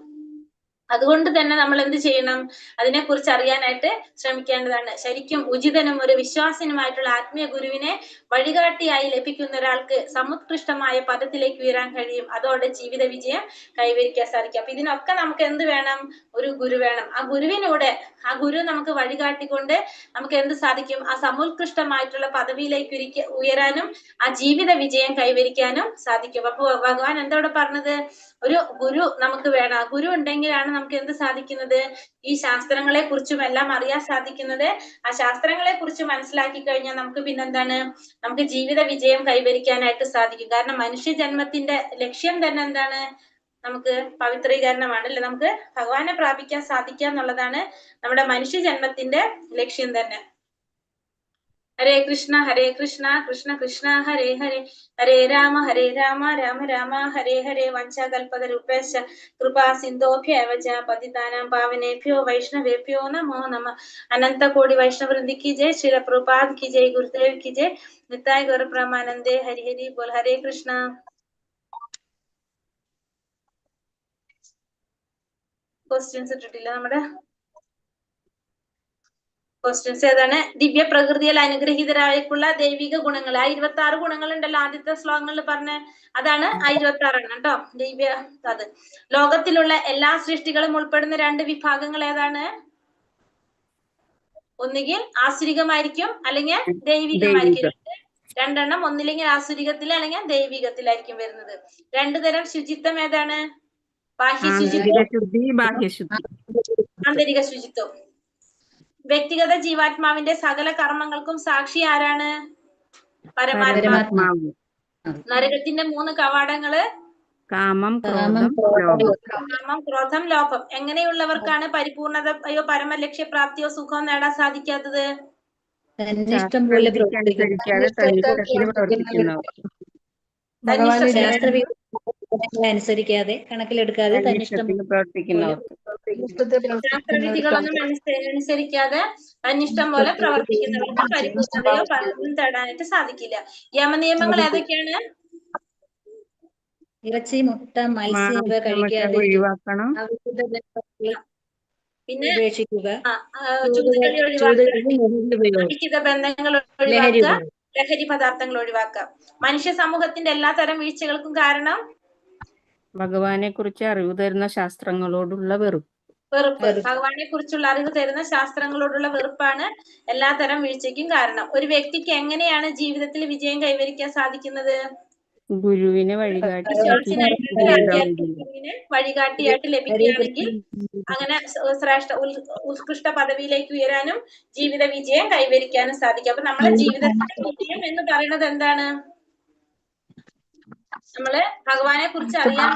അതുകൊണ്ട് തന്നെ നമ്മൾ എന്ത് ചെയ്യണം? അതിനെക്കുറിച്ച് അറിയാനായിട്ട് ശ്രമിക്കേണ്ടതാണ്. ശരിക്കും ഉചിതനും ഒരു വിശ്വാസനുമായിട്ടുള്ള ആത്മീയ ഗുരുവിനെ വഴികാട്ടിയായി ലഭിക്കുന്ന ഒരാൾക്ക് സമുത്കൃഷ്ടമായ പദത്തിലേക്ക് ഉയരാൻ കഴിയും. അതോടെ ജീവിത വിജയം കൈവരിക്കാൻ സാധിക്കും. അപ്പൊ ഇതിനൊക്കെ നമുക്ക് എന്ത് വേണം? ഒരു ഗുരു വേണം. ആ ഗുരുവിനൂടെ, ആ ഗുരു നമുക്ക് വഴികാട്ടിക്കൊണ്ട് നമുക്ക് എന്ത് സാധിക്കും? ആ സമുത്കൃഷ്ടമായിട്ടുള്ള പദവിയിലേക്ക് ഉയരാനും ആ ജീവിത വിജയം കൈവരിക്കാനും സാധിക്കും. അപ്പൊ ഭഗവാൻ എന്താ ഇവിടെ പറഞ്ഞത്? ഒരു ഗുരു നമുക്ക് വേണം. ആ ഗുരു ഉണ്ടെങ്കിലാണ് നമുക്ക് എന്ത് സാധിക്കുന്നത്? ഈ ശാസ്ത്രങ്ങളെ കുറിച്ചും എല്ലാം അറിയാൻ സാധിക്കുന്നത്. ആ ശാസ്ത്രങ്ങളെ കുറിച്ച് മനസ്സിലാക്കി കഴിഞ്ഞാൽ നമുക്ക് പിന്നെന്താണ്? നമുക്ക് ജീവിത വിജയം കൈവരിക്കാനായിട്ട് സാധിക്കും. കാരണം മനുഷ്യ ജന്മത്തിന്റെ ലക്ഷ്യം തന്നെ എന്താണ്? നമുക്ക് പവിത്രീകരണമാണ് അല്ലെ? നമുക്ക് ഭഗവാനെ പ്രാപിക്കാൻ സാധിക്കുക എന്നുള്ളതാണ് നമ്മുടെ മനുഷ്യ ജന്മത്തിന്റെ ലക്ഷ്യം തന്നെ. ഹരേ കൃഷ്ണ കൃഷ്ണ കൃഷ്ണ ഹരേ ഹരേ, ഹരേ രാമ രാമ രാമ ഹരേ ഹരേ. വഞ്ചകൽപതരുഭ്യശ്ച കൃപാ സിന്ധോഭ്യവ ച പതിതാനാം പാവനേഭ്യോ വൈഷ്ണവേഭ്യോ നമോ നമഃ. അനന്ത കോടി വൈഷ്ണവൃന്ദി കി ജയ്, ശ്രീല പ്രഭുപാദ് കി ജയ്, ഗുരുദേവ് കി ജയ്, നിത്തായ് ഗൗര പ്രമാനന്ദേ. ഹരി ഹരി ബോൽ. ഹരേ കൃഷ്ണ. ക്വസ്റ്റ്യൻസ് ഇട്ടിട്ടില്ല. നമ്മുടെ ക്വസ്റ്റ്യൻസ് ഏതാണ്? ദിവ്യ പ്രകൃതിയിൽ അനുഗ്രഹീതരായിട്ടുള്ള ദൈവിക ഗുണങ്ങൾ. ആ 26 ഗുണങ്ങൾ ഉണ്ടല്ലോ ആദ്യത്തെ ശ്ലോകങ്ങളിൽ പറഞ്ഞ, അതാണ് ആ 26 കേട്ടോ. ദിവ്യ അത് ലോകത്തിലുള്ള എല്ലാ സൃഷ്ടികളും ഉൾപ്പെടുന്ന 2 വിഭാഗങ്ങൾ ഏതാണ്? ഒന്നുകിൽ ആസുരികമായിരിക്കും അല്ലെങ്കിൽ ദൈവികമായിരിക്കും. രണ്ടെണ്ണം ഒന്നില്ലെങ്കിൽ ആസുരികത്തിൽ അല്ലെങ്കിൽ ദൈവികത്തിലായിരിക്കും വരുന്നത്. 2 തരം ശുചിത്വം ഏതാണ്? ബാഹ്യ ശുചിത്വം, ആന്തരിക ശുചിത്വം. വ്യക്തിഗത ജീവാത്മാവിന്റെ സകല കർമ്മങ്ങൾക്കും സാക്ഷി ആരാണ്? പരമാത്മാവ്. നരകത്തിന്റെ 3 കവാടങ്ങള് കാമം, കാമം, ക്രോധം, ലോഭം. കാമം, ക്രോധം, ലോഭം. എങ്ങനെയുള്ളവർക്കാണ് പരിപൂർണതയോ പരമലക്ഷ്യപ്രാപ്തിയോ സുഖവും നേടാൻ സാധിക്കാത്തത്? തന്നിഷ്ടം പോലെ ശാസ്ത്രവിധിക്കനുസരിക്കാതെ തന്നിഷ്ടത്തിന് പ്രവർത്തിക്കുന്നവർ. അനുസരിക്കാതെ കണക്കിലെടുക്കാതെ തന്നിഷ്ടത്തിന് പ്രവർത്തിക്കുന്നവർക്ക്. ശാസ്ത്രവിധികളൊന്നും അനുസരിക്കാതെ തന്നിഷ്ടം പോലെ പ്രവർത്തിക്കുന്നവർക്ക് പരിപൂർണതയോ പരമം തേടാനായിട്ട് സാധിക്കില്ല. യമനിയമങ്ങൾ ഏതൊക്കെയാണ്? ഇറച്ചി, മുട്ട, മത്സ്യം ഇവ മാംസമൊക്കെ കഴിക്കാതെ ഒഴിവാക്കണം. പിന്നെ ഉപേക്ഷിക്കുക. ചൂതുകളി ഒഴിവാക്കുക, അവിഹിത ബന്ധങ്ങൾ ഒഴിവാക്കുക, ലഹരി പദാർത്ഥങ്ങൾ ഒഴിവാക്കുക. മനുഷ്യ സമൂഹത്തിന്റെ എല്ലാ തരം വീഴ്ചകൾക്കും കാരണം ഭഗവാനെ കുറിച്ച് അറിവ് തരുന്ന ശാസ്ത്രങ്ങളോടുള്ള വെറുപ്പ്. ഭഗവാനെ കുറിച്ചുള്ള അറിവ് തരുന്ന ശാസ്ത്രങ്ങളോടുള്ള വെറുപ്പാണ് എല്ലാതരം വീഴ്ചയ്ക്കും കാരണം. ഒരു വ്യക്തിക്ക് എങ്ങനെയാണ് ജീവിതത്തിൽ വിജയം കൈവരിക്കാൻ സാധിക്കുന്നത്? ഗുരുവിനെ വഴികാട്ടിയായിട്ട് ലഭിക്കുകയാണെങ്കിൽ അങ്ങനെ ഉത്കൃഷ്ട പദവിയിലേക്ക് ഉയരാനും ജീവിത വിജയം കൈവരിക്കാനും സാധിക്കും. അപ്പൊ നമ്മളെ ജീവിതത്തിന്റെ വിജയം എന്ന് പറയുന്നത് എന്താണ്? നമ്മള് ഭഗവാനെ കുറിച്ച് അറിയാൻ